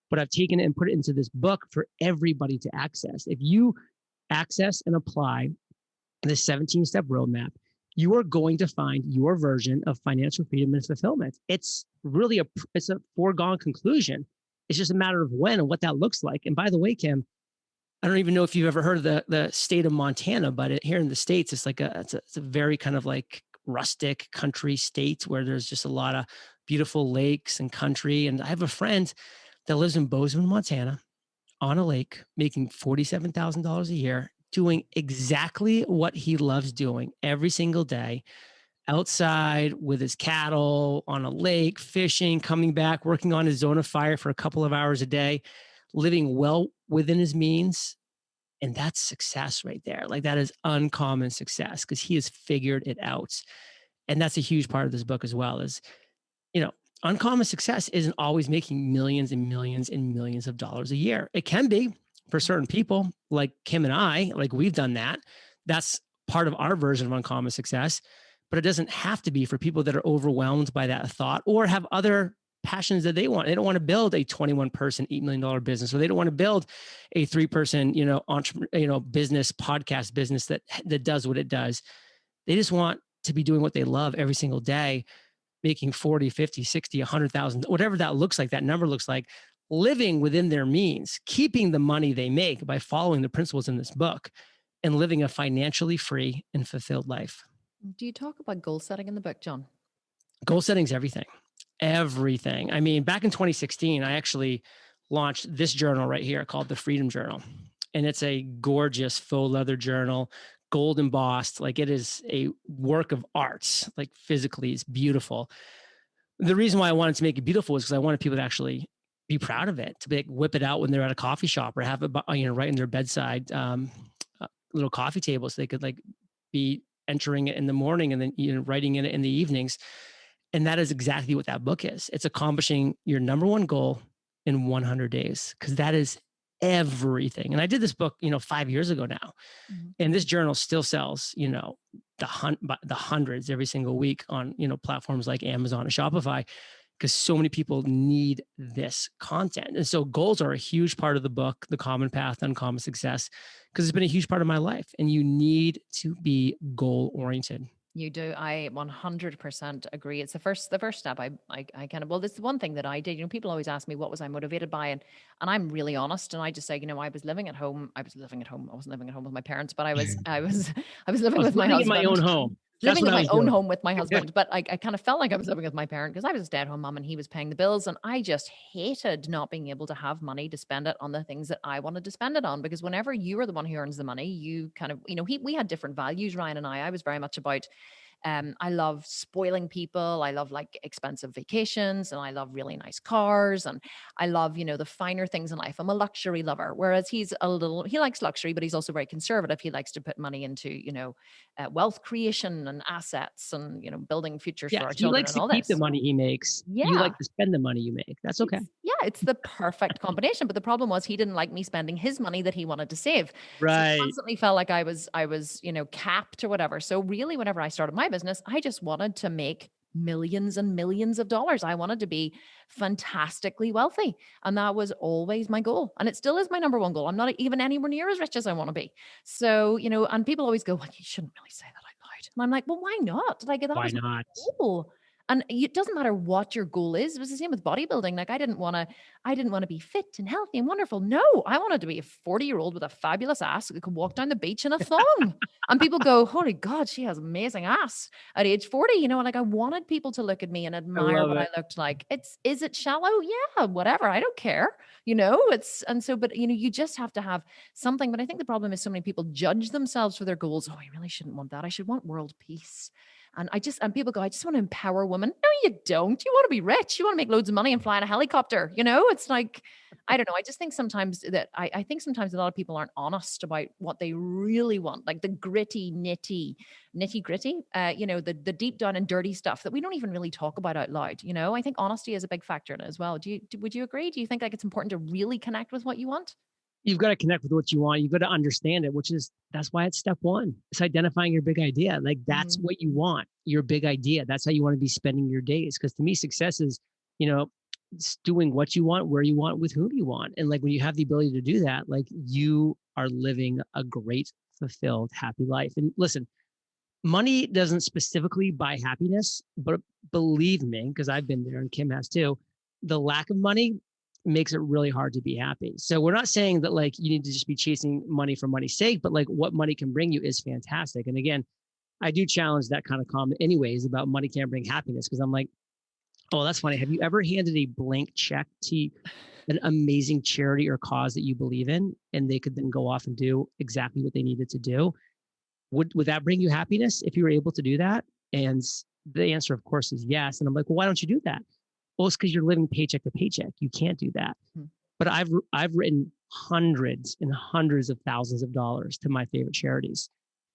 Speaker 2: But I've taken it and put it into this book for everybody to access. If you access and apply the 17-step roadmap, you are going to find your version of financial freedom and fulfillment. It's really a foregone conclusion. It's just a matter of when and what that looks like. And by the way, Kim, I don't even know if you've ever heard of the state of Montana, but here in the States, it's like it's a very kind of like rustic country state where there's just a lot of beautiful lakes and country. And I have a friend that lives in Bozeman, Montana, on a lake, making $47,000 a year, doing exactly what he loves doing every single day, outside with his cattle on a lake, fishing, coming back, working on his zone of fire for a couple of hours a day, living well within his means. And that's success right there. Like, that is uncommon success because he has figured it out. And that's a huge part of this book as well, is, uncommon success isn't always making millions and millions and millions of dollars a year. It can be for certain people like Kim and I, like we've done that. That's part of our version of uncommon success, but it doesn't have to be for people that are overwhelmed by that thought or have other passions that they want. They don't want to build a 21-person, $8 million business, or they don't want to build a 3-person, business, podcast business that does what it does. They just want to be doing what they love every single day, making 40, 50, 60, 100,000, whatever that looks like, that number looks like, living within their means, keeping the money they make by following the principles in this book, and living a financially free and fulfilled life.
Speaker 1: Do you talk about goal setting in the book, John?
Speaker 2: Goal setting is everything. Everything. I mean, back in 2016, I actually launched this journal right here called the Freedom Journal. And it's a gorgeous faux leather journal, gold embossed. Like, it is a work of art. Like, physically, it's beautiful. The reason why I wanted to make it beautiful was because I wanted people to actually be proud of it, to be, whip it out when they're at a coffee shop or have it, right in their bedside, little coffee table, so they could like be entering it in the morning and then writing in it in the evenings. And that is exactly what that book is. It's accomplishing your number one goal in 100 days, because that is everything. And I did this book, 5 years ago now. Mm-hmm. And this journal still sells, the hundreds every single week on, platforms like Amazon and Shopify, because so many people need this content. And so goals are a huge part of the book, The Common Path to Uncommon Success, because it's been a huge part of my life. And you need to be goal oriented.
Speaker 1: You do. I 100% agree. It's the first step. I kind of, well, this is one thing that I did. People always ask me, what was I motivated by? And I'm really honest. And I just say, I was living at home. I wasn't living at home with my parents, but I was living with my husband.
Speaker 2: In my own home.
Speaker 1: Living in my own home with my husband. But I kind of felt like I was living with my parent because I was a stay-at-home mom and he was paying the bills. And I just hated not being able to have money to spend it on the things that I wanted to spend it on. Because whenever you are the one who earns the money, you kind of, we had different values, Ryan and I was very much about, I love spoiling people. I love like expensive vacations and I love really nice cars. And I love, the finer things in life. I'm a luxury lover. Whereas he likes luxury, but he's also very conservative. He likes to put money into, wealth creation and assets and, building futures for our children.
Speaker 2: He likes to keep the money he makes. Yeah. You like to spend the money you make. That's okay.
Speaker 1: It's the perfect combination. But the problem was he didn't like me spending his money that he wanted to save.
Speaker 2: Right.
Speaker 1: So I constantly felt like I was, capped or whatever. So really, whenever I started my business, I just wanted to make millions and millions of dollars. I wanted to be fantastically wealthy. And that was always my goal. And it still is my number one goal. I'm not even anywhere near as rich as I want to be. So, and people always go, well, you shouldn't really say that out loud. And I'm like, well, why not? Like, that
Speaker 2: Why
Speaker 1: was my
Speaker 2: not?
Speaker 1: goal. And it doesn't matter what your goal is. It was the same with bodybuilding. Like, I didn't want to be fit and healthy and wonderful. No, I wanted to be a 40-year-old with a fabulous ass who could walk down the beach in a thong. And people go, holy God, she has amazing ass at age 40. Like, I wanted people to look at me and
Speaker 2: I
Speaker 1: admire
Speaker 2: love
Speaker 1: what I
Speaker 2: it.
Speaker 1: looked like. Is it shallow? Yeah, whatever. I don't care. But you just have to have something. But I think the problem is so many people judge themselves for their goals. Oh, I really shouldn't want that. I should want world peace. And people go, I just want to empower women. No, you don't. You want to be rich. You want to make loads of money and fly in a helicopter. It's like, I don't know. I just think sometimes I think sometimes a lot of people aren't honest about what they really want, like the gritty, nitty gritty, the deep down and dirty stuff that we don't even really talk about out loud. I think honesty is a big factor in it as well. Would you agree? Do you think like it's important to really connect with what you want?
Speaker 2: You've got to connect with what you want. You've got to understand it, that's why it's step one. It's identifying your big idea. Like that's what you want, your big idea. That's how you want to be spending your days. Because to me, success is, doing what you want, where you want, with whom you want. And like when you have the ability to do that, like you are living a great, fulfilled, happy life. And listen, money doesn't specifically buy happiness, but believe me, because I've been there and Kim has too, the lack of money makes it really hard to be happy. So we're not saying that like you need to just be chasing money for money's sake, but like what money can bring you is fantastic. And again, I do challenge that kind of comment anyways about money can't bring happiness, because I'm like, oh, that's funny. Have you ever handed a blank check to an amazing charity or cause that you believe in, and they could then go off and do exactly what they needed to do? Would that bring you happiness if you were able to do that? And the answer, of course, is yes. And I'm like, well, why don't you do that? Well, it's because you're living paycheck to paycheck. You can't do that. But I've written hundreds and hundreds of thousands of dollars to my favorite charities.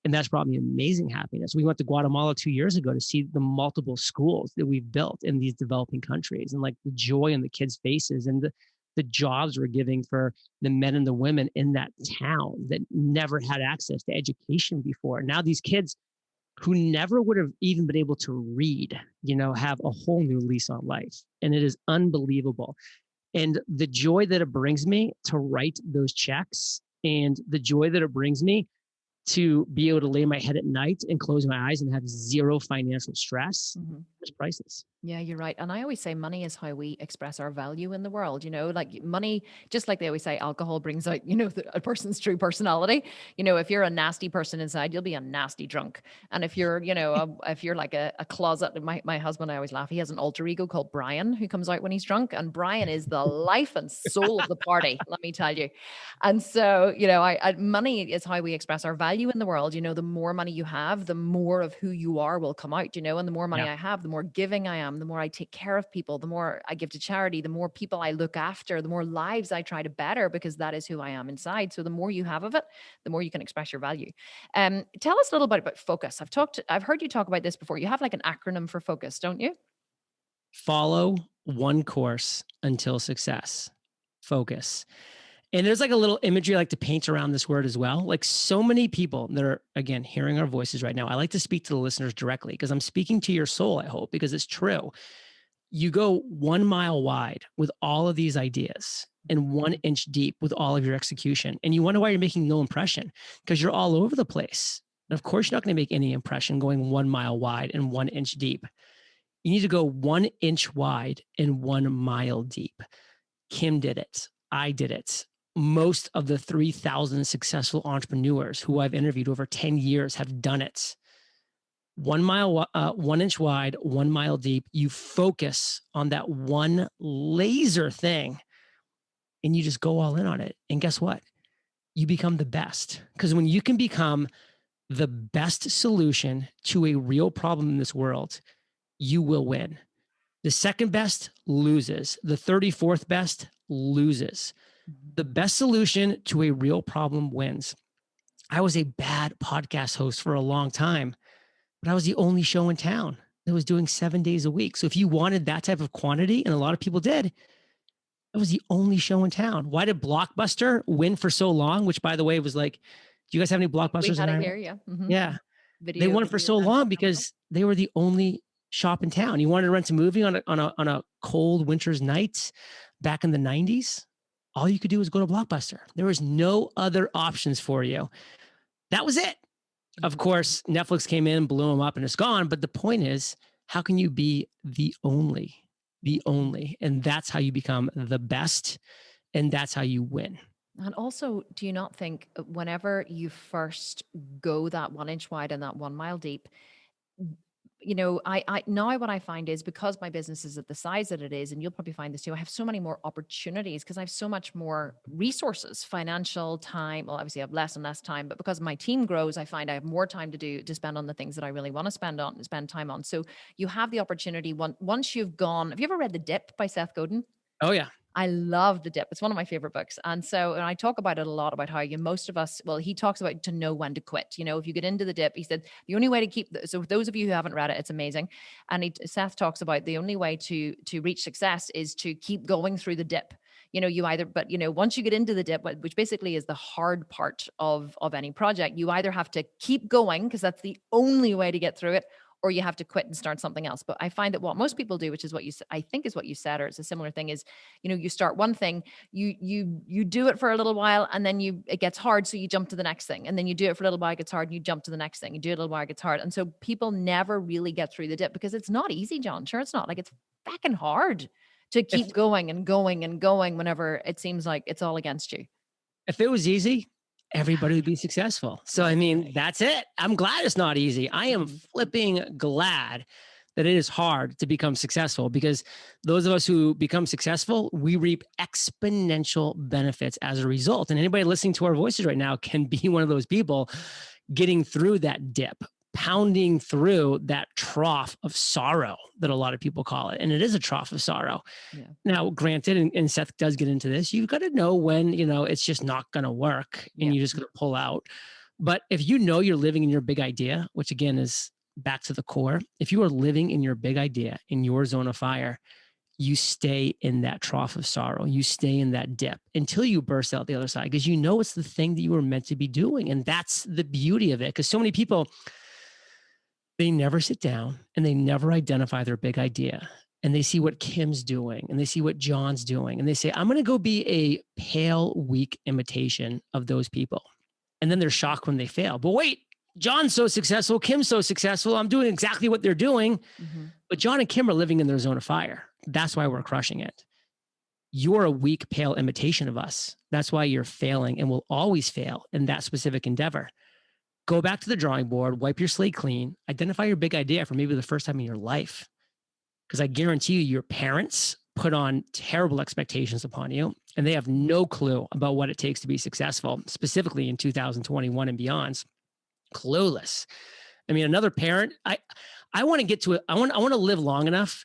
Speaker 2: And that's brought me amazing happiness. We went to Guatemala 2 years ago to see the multiple schools that we've built in these developing countries, and like the joy in the kids' faces, and the jobs we're giving for the men and the women in that town that never had access to education before. Now these kids who never would have even been able to read, have a whole new lease on life. And it is unbelievable. And the joy that it brings me to write those checks, and the joy that it brings me to be able to lay my head at night and close my eyes and have zero financial stress, is priceless.
Speaker 1: Yeah, you're right. And I always say money is how we express our value in the world. Like money, just like they always say, alcohol brings out, a person's true personality. If you're a nasty person inside, you'll be a nasty drunk. And if you're, if you're like a closet, my husband, I always laugh, he has an alter ego called Brian who comes out when he's drunk. And Brian is the life and soul of the party, let me tell you. And so, money is how we express our value in the world. The more money you have, the more of who you are will come out, and the more money I have, the more giving I am, the more I take care of people, the more I give to charity, the more people I look after, the more lives I try to better, because that is who I am inside. So the more you have of it, the more you can express your value. Tell us a little bit about focus. I've heard you talk about this before. You have like an acronym for focus, don't you?
Speaker 2: Follow one course until success. Focus. And there's like a little imagery I like to paint around this word as well. Like so many people that are, again, hearing our voices right now, I like to speak to the listeners directly because I'm speaking to your soul, I hope, because it's true. You go 1 mile wide with all of these ideas and 1 inch deep with all of your execution. And you wonder why you're making no impression, because you're all over the place. And of course, you're not going to make any impression going 1 mile wide and 1 inch deep. You need to go 1 inch wide and 1 mile deep. Kim did it. I did it. Most of the 3,000 successful entrepreneurs who I've interviewed over 10 years have done it. 1 mile, 1 inch wide, 1 mile deep. You focus on that one laser thing and you just go all in on it. And guess what? You become the best. Because when you can become the best solution to a real problem in this world, you will win. The second best loses. The 34th best loses. The best solution to a real problem wins. I was a bad podcast host for a long time, but I was the only show in town that was doing 7 days a week. So if you wanted that type of quantity, and a lot of people did, I was the only show in town. Why did Blockbuster win for so long? Which, by the way, was like, do you guys have any Blockbusters?
Speaker 1: We had it here, yeah.
Speaker 2: Yeah. They won for so long because they were the only shop in town. You wanted to rent a movie on a cold winter's night back in the 90s. All you could do was go to Blockbuster. There was no other options for you. That was it. Of course, Netflix came in, blew them up, and it's gone. But the point is, how can you be the only? And that's how you become the best. And that's how you win.
Speaker 1: And also, do you not think whenever you first go that 1 inch wide and that 1 mile deep, I now what I find is because my business is at the size that it is, and you'll probably find this too, I have so many more opportunities because I have so much more resources, financial time. Well, obviously I have less and less time, but because my team grows, I find I have more time to spend on the things that I really want to spend time on. So you have the opportunity once you've gone. Have you ever read The Dip by Seth Godin?
Speaker 2: Oh, yeah.
Speaker 1: I love The Dip. It's one of my favorite books. And I talk about it a lot about how most of us, well, he talks about to know when to quit. If you get into the dip, he said the only way to so for those of you who haven't read it, it's amazing. And Seth talks about the only way to reach success is to keep going through the dip. Once you get into the dip, which basically is the hard part of any project, you either have to keep going because that's the only way to get through it, or you have to quit and start something else. But I find that what most people do, which is I think is what you said, or it's a similar thing, is, you start one thing, you do it for a little while, and then it gets hard, so you jump to the next thing, and then you do it for a little while, it gets hard, and you jump to the next thing, you do it a little while, it gets hard, and so people never really get through the dip because it's not easy, John. Sure, it's not. Like, it's fucking hard to keep going and going and going whenever it seems like it's all against you.
Speaker 2: If it was easy, everybody would be successful. So, I mean, that's it. I'm glad it's not easy. I am flipping glad that it is hard to become successful, because those of us who become successful, we reap exponential benefits as a result. And anybody listening to our voices right now can be one of those people getting through that dip, pounding through that trough of sorrow that a lot of people call it. And it is a trough of sorrow. Yeah. Now, granted, and Seth does get into this, you've got to know when, it's just not going to work and you're just going to pull out. But if you're living in your big idea, which again is back to the core, if you are living in your big idea, in your zone of fire, you stay in that trough of sorrow. You stay in that dip until you burst out the other side, because it's the thing that you were meant to be doing. And that's the beauty of it. Because so many people, they never sit down and they never identify their big idea. And they see what Kim's doing and they see what John's doing. And they say, I'm going to go be a pale, weak imitation of those people. And then they're shocked when they fail. But wait, John's so successful. Kim's so successful. I'm doing exactly what they're doing. Mm-hmm. But John and Kim are living in their zone of fire. That's why we're crushing it. You're a weak, pale imitation of us. That's why you're failing and will always fail in that specific endeavor. Go back to the drawing board, wipe your slate clean, identify your big idea for maybe the first time in your life. Because I guarantee you, your parents put on terrible expectations upon you, and they have no clue about what it takes to be successful, specifically in 2021 and beyond. Clueless. I mean, another parent, I want to get to it. I want to live long enough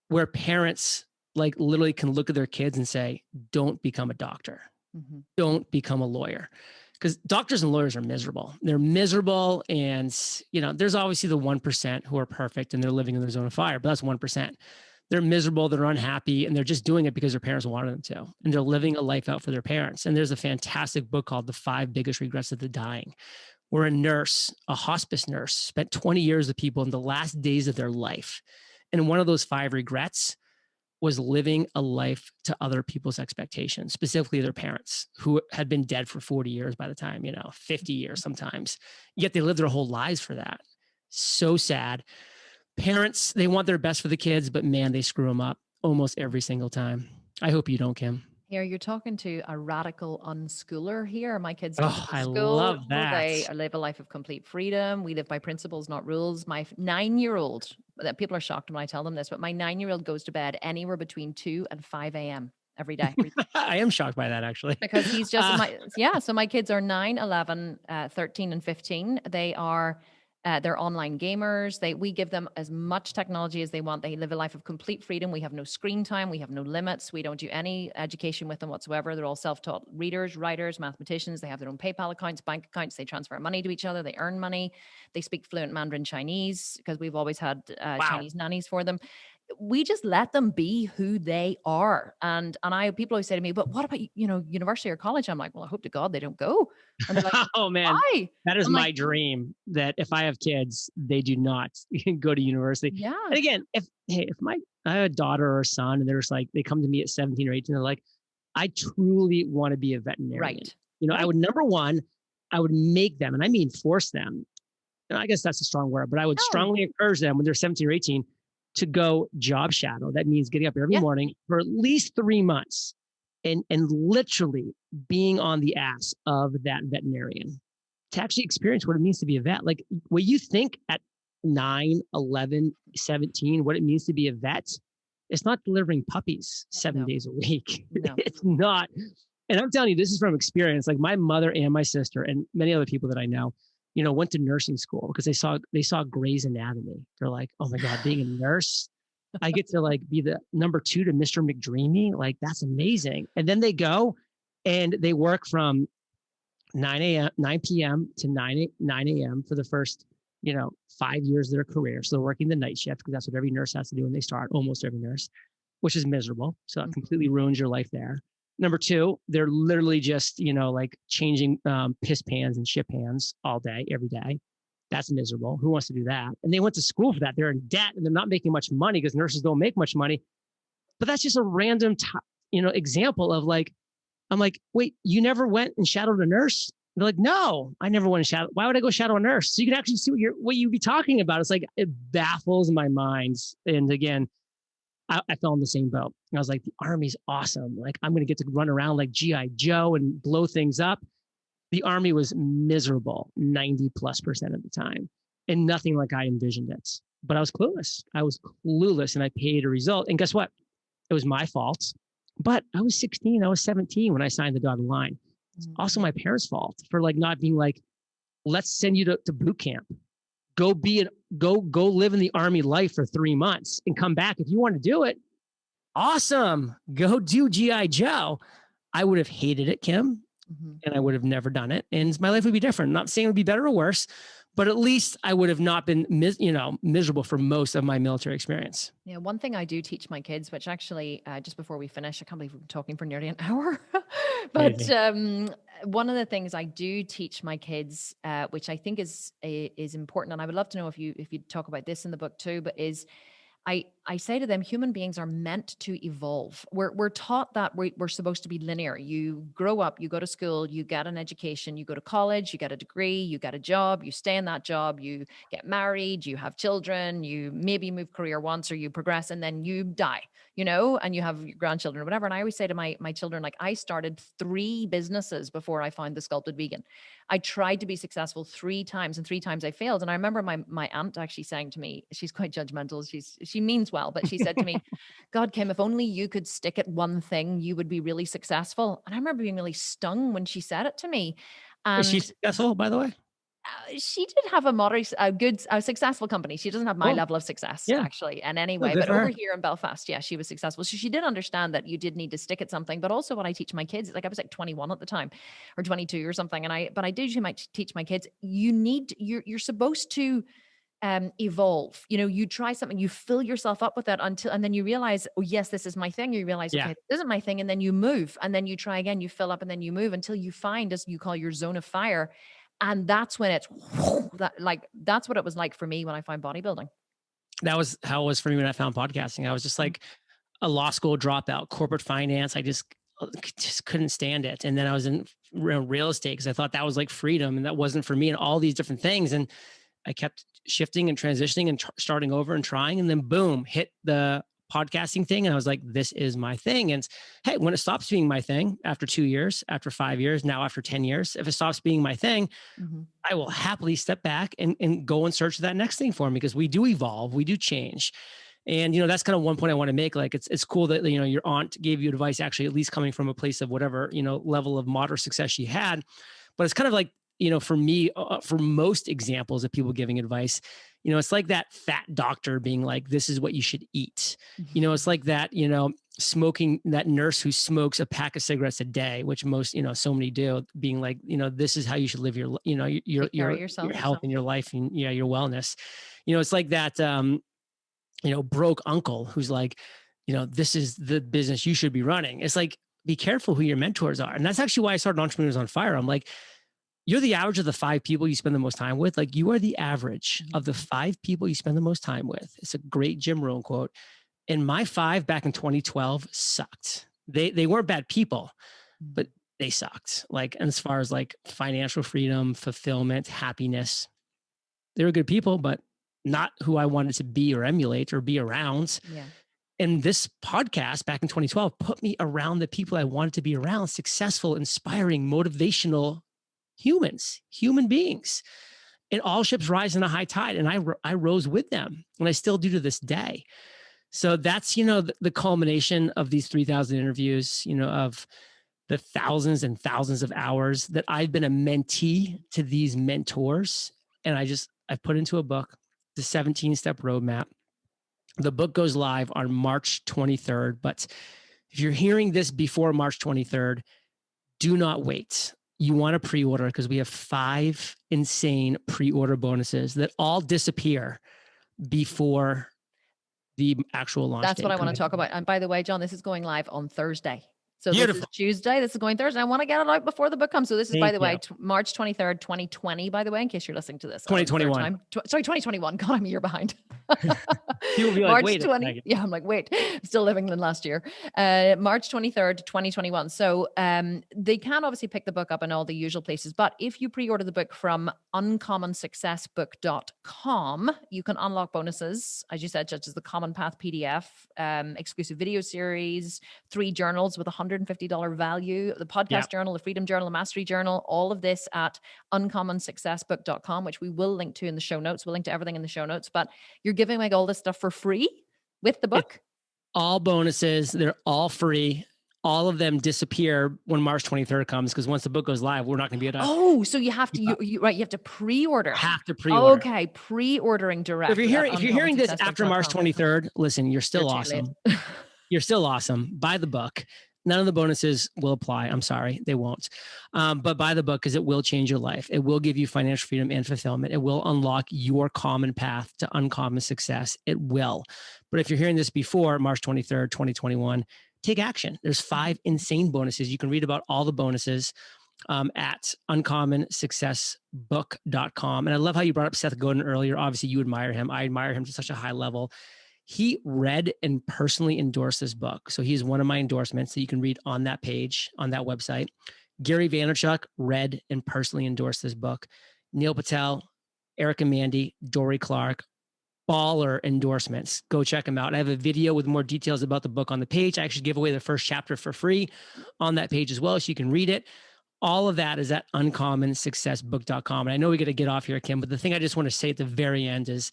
Speaker 2: where parents like literally can look at their kids and say, don't become a doctor. Mm-hmm. Don't become a lawyer. Because doctors and lawyers are miserable. They're miserable. And, there's obviously the 1% who are perfect and they're living in their zone of fire, but that's 1%. They're miserable. They're unhappy. And they're just doing it because their parents wanted them to. And they're living a life out for their parents. And there's a fantastic book called The 5 Biggest Regrets of the Dying, where a nurse, a hospice nurse, spent 20 years with people in the last days of their life. And one of those 5 regrets was living a life to other people's expectations, specifically their parents, who had been dead for 40 years by the time, 50 years sometimes. Yet they lived their whole lives for that. So sad. Parents, they want their best for the kids, but man, they screw them up almost every single time. I hope you don't, Kim.
Speaker 1: Here, you're talking to a radical unschooler here. My kids go to school.
Speaker 2: I love that.
Speaker 1: They live a life of complete freedom. We live by principles, not rules. My 9-year-old, people are shocked when I tell them this, but my 9-year-old goes to bed anywhere between 2 and 5 a.m. every day.
Speaker 2: I am shocked by that, actually.
Speaker 1: Because he's just, so my kids are 9, 11, 13, and 15. They are... they're online gamers. We give them as much technology as they want. They live a life of complete freedom. We have no screen time. We have no limits. We don't do any education with them whatsoever. They're all self-taught readers, writers, mathematicians. They have their own PayPal accounts, bank accounts. They transfer money to each other. They earn money. They speak fluent Mandarin Chinese because we've always had Chinese nannies for them. we just let them be who they are. And people always say to me, but what about, university or college? I'm like, well, I hope to God they don't go. And they're like,
Speaker 2: Oh man,
Speaker 1: why?
Speaker 2: that is
Speaker 1: I'm like,
Speaker 2: my dream, that if I have kids, they do not go to university.
Speaker 1: yeah,
Speaker 2: And again, if I have a daughter or a son and they're just like, they come to me at 17 or 18, they're like, I truly want to be a veterinarian.
Speaker 1: right.
Speaker 2: I
Speaker 1: Right.
Speaker 2: would, number one, I would make them, and I mean force them. And I guess that's a strong word, but I would
Speaker 1: No.
Speaker 2: strongly encourage them when they're 17 or 18 to go job shadow. That means getting up every
Speaker 1: Yeah.
Speaker 2: morning for at least 3 months and literally being on the ass of that veterinarian to actually experience what it means to be a vet. Like what you think at 9, 11, 17, what it means to be a vet, it's not delivering puppies 7 days a week.
Speaker 1: No.
Speaker 2: It's not. And I'm telling you, this is from experience. Like my mother and my sister and many other people that I know, went to nursing school because they saw Grey's Anatomy. They're like, oh my God, being a nurse, I get to like be the number 2 to Mr. McDreamy. Like that's amazing. And then they go and they work from 9 p.m. to 9 a.m. for the first, 5 years of their career. So they're working the night shift because that's what every nurse has to do when they start, almost every nurse, which is miserable. So that completely ruins your life there. Number 2, they're literally just, like changing piss pans and shit pans all day, every day. That's miserable. Who wants to do that? And they went to school for that. They're in debt and they're not making much money because nurses don't make much money. But that's just a random, example of like, I'm like, wait, you never went and shadowed a nurse? And they're like, no, I never went and shadow. Why would I go shadow a nurse? So you can actually see what you'd be talking about. It's like, it baffles my mind. And again, I fell in the same boat. I was like, the Army's awesome. Like, I'm going to get to run around like G.I. Joe and blow things up. The Army was miserable 90+% of the time and nothing like I envisioned it. But I was clueless. And I paid a result. And guess what? It was my fault. But I was 16, I was 17 when I signed the dotted line. It's also my parents' fault for like not being like, let's send you to boot camp. Go live in the Army life for 3 months and come back. If you want to do it, awesome. Go do G.I. Joe. I would have hated it, Kim, and I would have never done it. And my life would be different. I'm not saying it would be better or worse, but at least I would have not been miserable for most of my military experience.
Speaker 1: Yeah, one thing I do teach my kids, which actually, just before we finish, I can't believe we've been talking for nearly an hour. But one of the things I do teach my kids, which I think is important, and I would love to know if you talk about this in the book too, but is I say to them, human beings are meant to evolve. We're taught that we're supposed to be linear. You grow up, you go to school, you get an education, you go to college, you get a degree, you get a job, you stay in that job, you get married, you have children, you maybe move career once or you progress and then you die, and you have your grandchildren or whatever. And I always say to my children, like, I started 3 businesses before I found the Sculpted Vegan. I tried to be successful 3 times and 3 times I failed. And I remember my aunt actually saying to me, she's quite judgmental. She means well, but she said to me, God, Kim, if only you could stick at one thing, you would be really successful. And I remember being really stung when she said it to me.
Speaker 2: Is she
Speaker 1: And
Speaker 2: successful, by the way?
Speaker 1: she did have a successful company. She doesn't have my level of success, actually, in any way. But over here in Belfast, yeah, she was successful. So she did understand that you did need to stick at something. But also, what I teach my kids, like I was like 21 at the time, or 22 or something, and I did teach my kids, you're supposed to evolve. You try something, you fill yourself up with it and then you realize, oh yes, this is my thing. You realize, okay, this isn't my thing, and then you move, and then you try again, you fill up, and then you move until you find, as you call, your zone of fire. And that's when it's that's what it was like for me when I found bodybuilding.
Speaker 2: That was how it was for me when I found podcasting. I was just like a law school dropout, corporate finance. I just couldn't stand it. And then I was in real estate because I thought that was like freedom, and that wasn't for me, and all these different things. And I kept shifting and transitioning and starting over and trying. And then boom, hit the podcasting thing. And I was like, this is my thing. And hey, when it stops being my thing after 2 years, after 5 years, now after 10 years, if it stops being my thing, I will happily step back and go and search that next thing for me, because we do evolve, we do change. And, that's kind of one point I want to make. Like, it's cool that, your aunt gave you advice, actually, at least coming from a place of whatever, level of moderate success she had. But it's kind of like, for me, for most examples of people giving advice, it's like that fat doctor being like, this is what you should eat. It's like that, smoking, that nurse who smokes a pack of cigarettes a day, which most, so many do, being like, this is how you should live your, your health and your life and your wellness. It's like that, broke uncle who's like, this is the business you should be running. It's like, be careful who your mentors are. And that's actually why I started Entrepreneurs on Fire. I'm like, you're the average of the 5 people you spend the most time with. Like, you are the average of the 5 people you spend the most time with. It's a great Jim Rohn quote. And my 5 back in 2012 sucked. They weren't bad people, but they sucked. Like, as far as like financial freedom, fulfillment, happiness, they were good people, but not who I wanted to be or emulate or be around.
Speaker 1: Yeah.
Speaker 2: And this podcast back in 2012 put me around the people I wanted to be around: successful, inspiring, motivational humans, human beings. And all ships rise in a high tide. And I rose with them, and I still do to this day. So that's, the culmination of these 3,000 interviews, of the thousands and thousands of hours that I've been a mentee to these mentors. And I've put into a book, the 17-step roadmap. The book goes live on March 23rd. But if you're hearing this before March 23rd, do not wait. You want to pre-order, because we have 5 insane pre-order bonuses that all disappear before the actual launch.
Speaker 1: That's what I want to talk about. And by the way, John, this is going live on Thursday. So
Speaker 2: Beautiful.
Speaker 1: This is Tuesday. This is going Thursday. I want to get it out before the book comes. So this is, by the way, March 23rd, 2020, by the way, in case you're listening to this.
Speaker 2: 2021.
Speaker 1: Sorry, 2021. God, I'm a year behind.
Speaker 2: You'll be like,
Speaker 1: March
Speaker 2: wait
Speaker 1: 20. Yeah, I'm like, wait, I'm still living in last year. March 23rd, 2021. So they can obviously pick the book up in all the usual places. But if you pre-order the book from uncommonsuccessbook.com, you can unlock bonuses, as you said, such as the Common Path PDF, exclusive video series, 3 journals with $150 value, the podcast journal, the Freedom Journal, the Mastery Journal, all of this at uncommonsuccessbook.com, which we will link to in the show notes. We'll link to everything in the show notes. But you're giving away all this stuff for free with the book.
Speaker 2: All bonuses. They're all free. All of them disappear when March 23rd comes, because once the book goes live, we're not going to be able to.
Speaker 1: Oh, so you have to, you have to pre-order.
Speaker 2: Have to pre-order.
Speaker 1: Okay, pre-ordering direct.
Speaker 2: So if you're hearing this after March 23rd, listen, you're still awesome. You're still awesome. Buy the book. None of the bonuses will apply. I'm sorry, they won't. But buy the book, because it will change your life. It will give you financial freedom and fulfillment. It will unlock your common path to uncommon success. It will. But if you're hearing this before March 23rd, 2021, take action. There's 5 insane bonuses. You can read about all the bonuses at uncommonsuccessbook.com. And I love how you brought up Seth Godin earlier. Obviously, you admire him. I admire him to such a high level. He read and personally endorsed this book. So he's one of my endorsements that you can read on that page, on that website. Gary Vaynerchuk read and personally endorsed this book. Neil Patel, Erica Mandy, Dory Clark, baller endorsements. Go check them out. I have a video with more details about the book on the page. I actually give away the first chapter for free on that page as well, so you can read it. All of that is at uncommonsuccessbook.com. And I know we got to get off here, Kim, but the thing I just want to say at the very end is,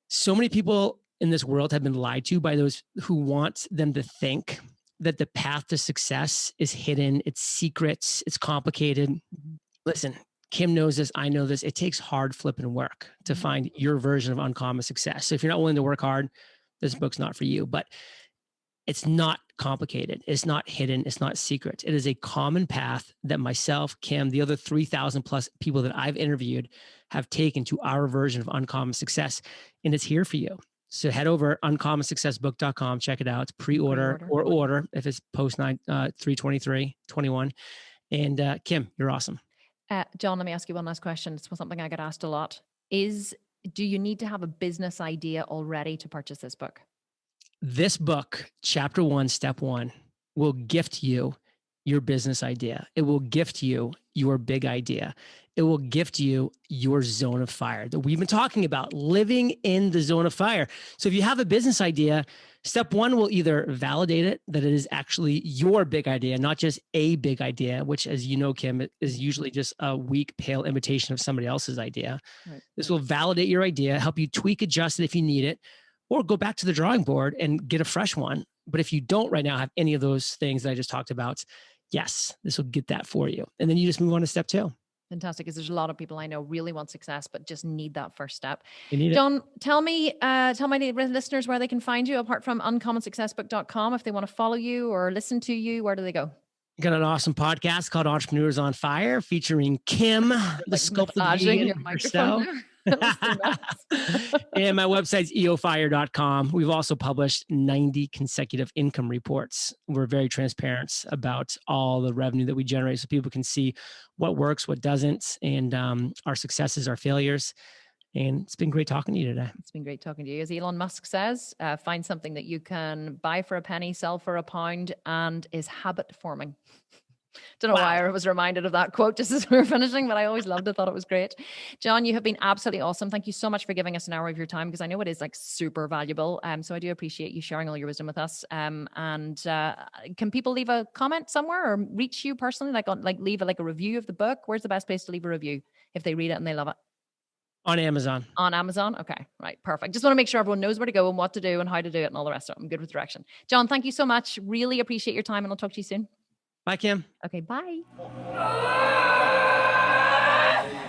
Speaker 2: so many people in this world have been lied to by those who want them to think that the path to success is hidden, it's secret, it's complicated. Listen, Kim knows this, I know this. It takes hard flipping work to find your version of uncommon success. So if you're not willing to work hard, this book's not for you. But it's not complicated. It's not hidden. It's not secret. It is a common path that myself, Kim, the other 3,000 plus people that I've interviewed have taken to our version of uncommon success. And it's here for you. So head over uncommonsuccessbook.com, check it out. It's pre-order or order if it's post 3/23/21. And Kim, you're awesome.
Speaker 1: John, let me ask you one last question. It's something I get asked a lot. Do you need to have a business idea already to purchase this book?
Speaker 2: This book, chapter 1, step 1, will gift you your business idea. It will gift you your big idea. It will gift you your zone of fire that we've been talking about, living in the zone of fire. So if you have a business idea, step 1 will either validate it, that it is actually your big idea, not just a big idea, which, as you know, Kim, is usually just a weak, pale imitation of somebody else's idea. Right. This will validate your idea, help you tweak, adjust it if you need it, or go back to the drawing board and get a fresh one. But if you don't right now have any of those things that I just talked about, yes, this will get that for you. And then you just move on to step 2.
Speaker 1: Fantastic, because there's a lot of people I know really want success, but just need that first step.
Speaker 2: John,
Speaker 1: tell my listeners where they can find you, apart from uncommonsuccessbook.com. If they want to follow you or listen to you, where do they go?
Speaker 2: Got an awesome podcast called Entrepreneurs on Fire, featuring Kim, the sculpt of the herself.
Speaker 1: It was the mess.
Speaker 2: And my website's eofire.com. We've also published 90 consecutive income reports. We're very transparent about all the revenue that we generate so people can see what works, what doesn't, and our successes, our failures. And it's been great talking to you today.
Speaker 1: It's been great talking to you. As Elon Musk says, find something that you can buy for a penny, sell for a pound, and is habit forming. Don't know why I was reminded of that quote just as we were finishing, but I always loved it. Thought it was great. John, you have been absolutely awesome. Thank you so much for giving us an hour of your time, because I know it is like super valuable. So I do appreciate you sharing all your wisdom with us. Can people leave a comment somewhere or reach you personally, leave a review of the book? Where's the best place to leave a review if they read it and they love it?
Speaker 2: On Amazon.
Speaker 1: On Amazon? Okay, right, perfect. Just want to make sure everyone knows where to go and what to do and how to do it and all the rest of it. I'm good with direction. John, thank you so much. Really appreciate your time, and I'll talk to you soon.
Speaker 2: Bye, Kim.
Speaker 1: Okay, bye.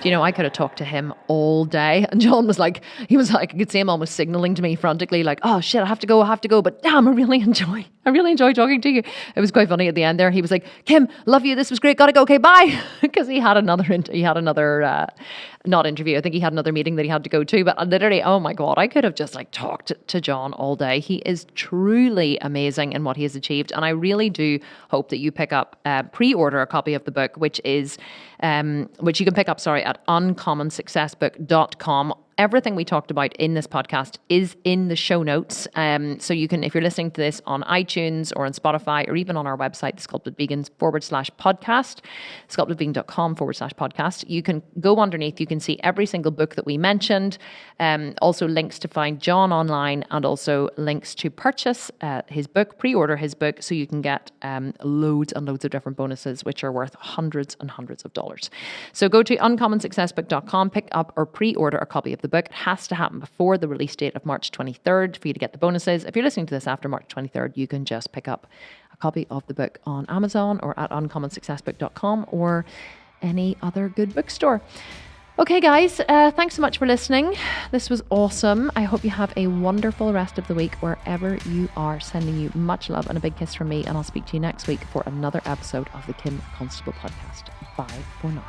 Speaker 1: Do you know, I could have talked to him all day. And John was like, I could see him almost signaling to me frantically, like, oh shit, I have to go. But damn, I really enjoy talking to you. It was quite funny at the end there. He was like, Kim, love you. This was great. Gotta go. Okay, bye. Because he had another not interview. I think he had another meeting that he had to go to. But literally, oh my God, I could have just like talked to John all day. He is truly amazing in what he has achieved. And I really do hope that you pick up, pre-order a copy of the book, which you can pick up, at uncommonsuccessbook.com. Everything we talked about in this podcast is in the show notes. So you can, if you're listening to this on iTunes or on Spotify or even on our website, The Sculpted Vegans /podcast, sculptedvegan.com/podcast, you can go underneath. You can see every single book that we mentioned. Also links to find John online, and also links to purchase his book, pre-order his book, so you can get loads and loads of different bonuses, which are worth hundreds and hundreds of dollars. So go to uncommonsuccessbook.com, pick up or pre-order a copy of the book. It has to happen before the release date of March 23rd for you to get the bonuses. If you're listening to this after March 23rd, you can just pick up a copy of the book on Amazon or at uncommonsuccessbook.com or any other good bookstore. Okay, guys, thanks so much for listening. This was awesome. I hope you have a wonderful rest of the week wherever you are. Sending you much love and a big kiss from me, and I'll speak to you next week for another episode of the Kim Constable Podcast. Bye for now.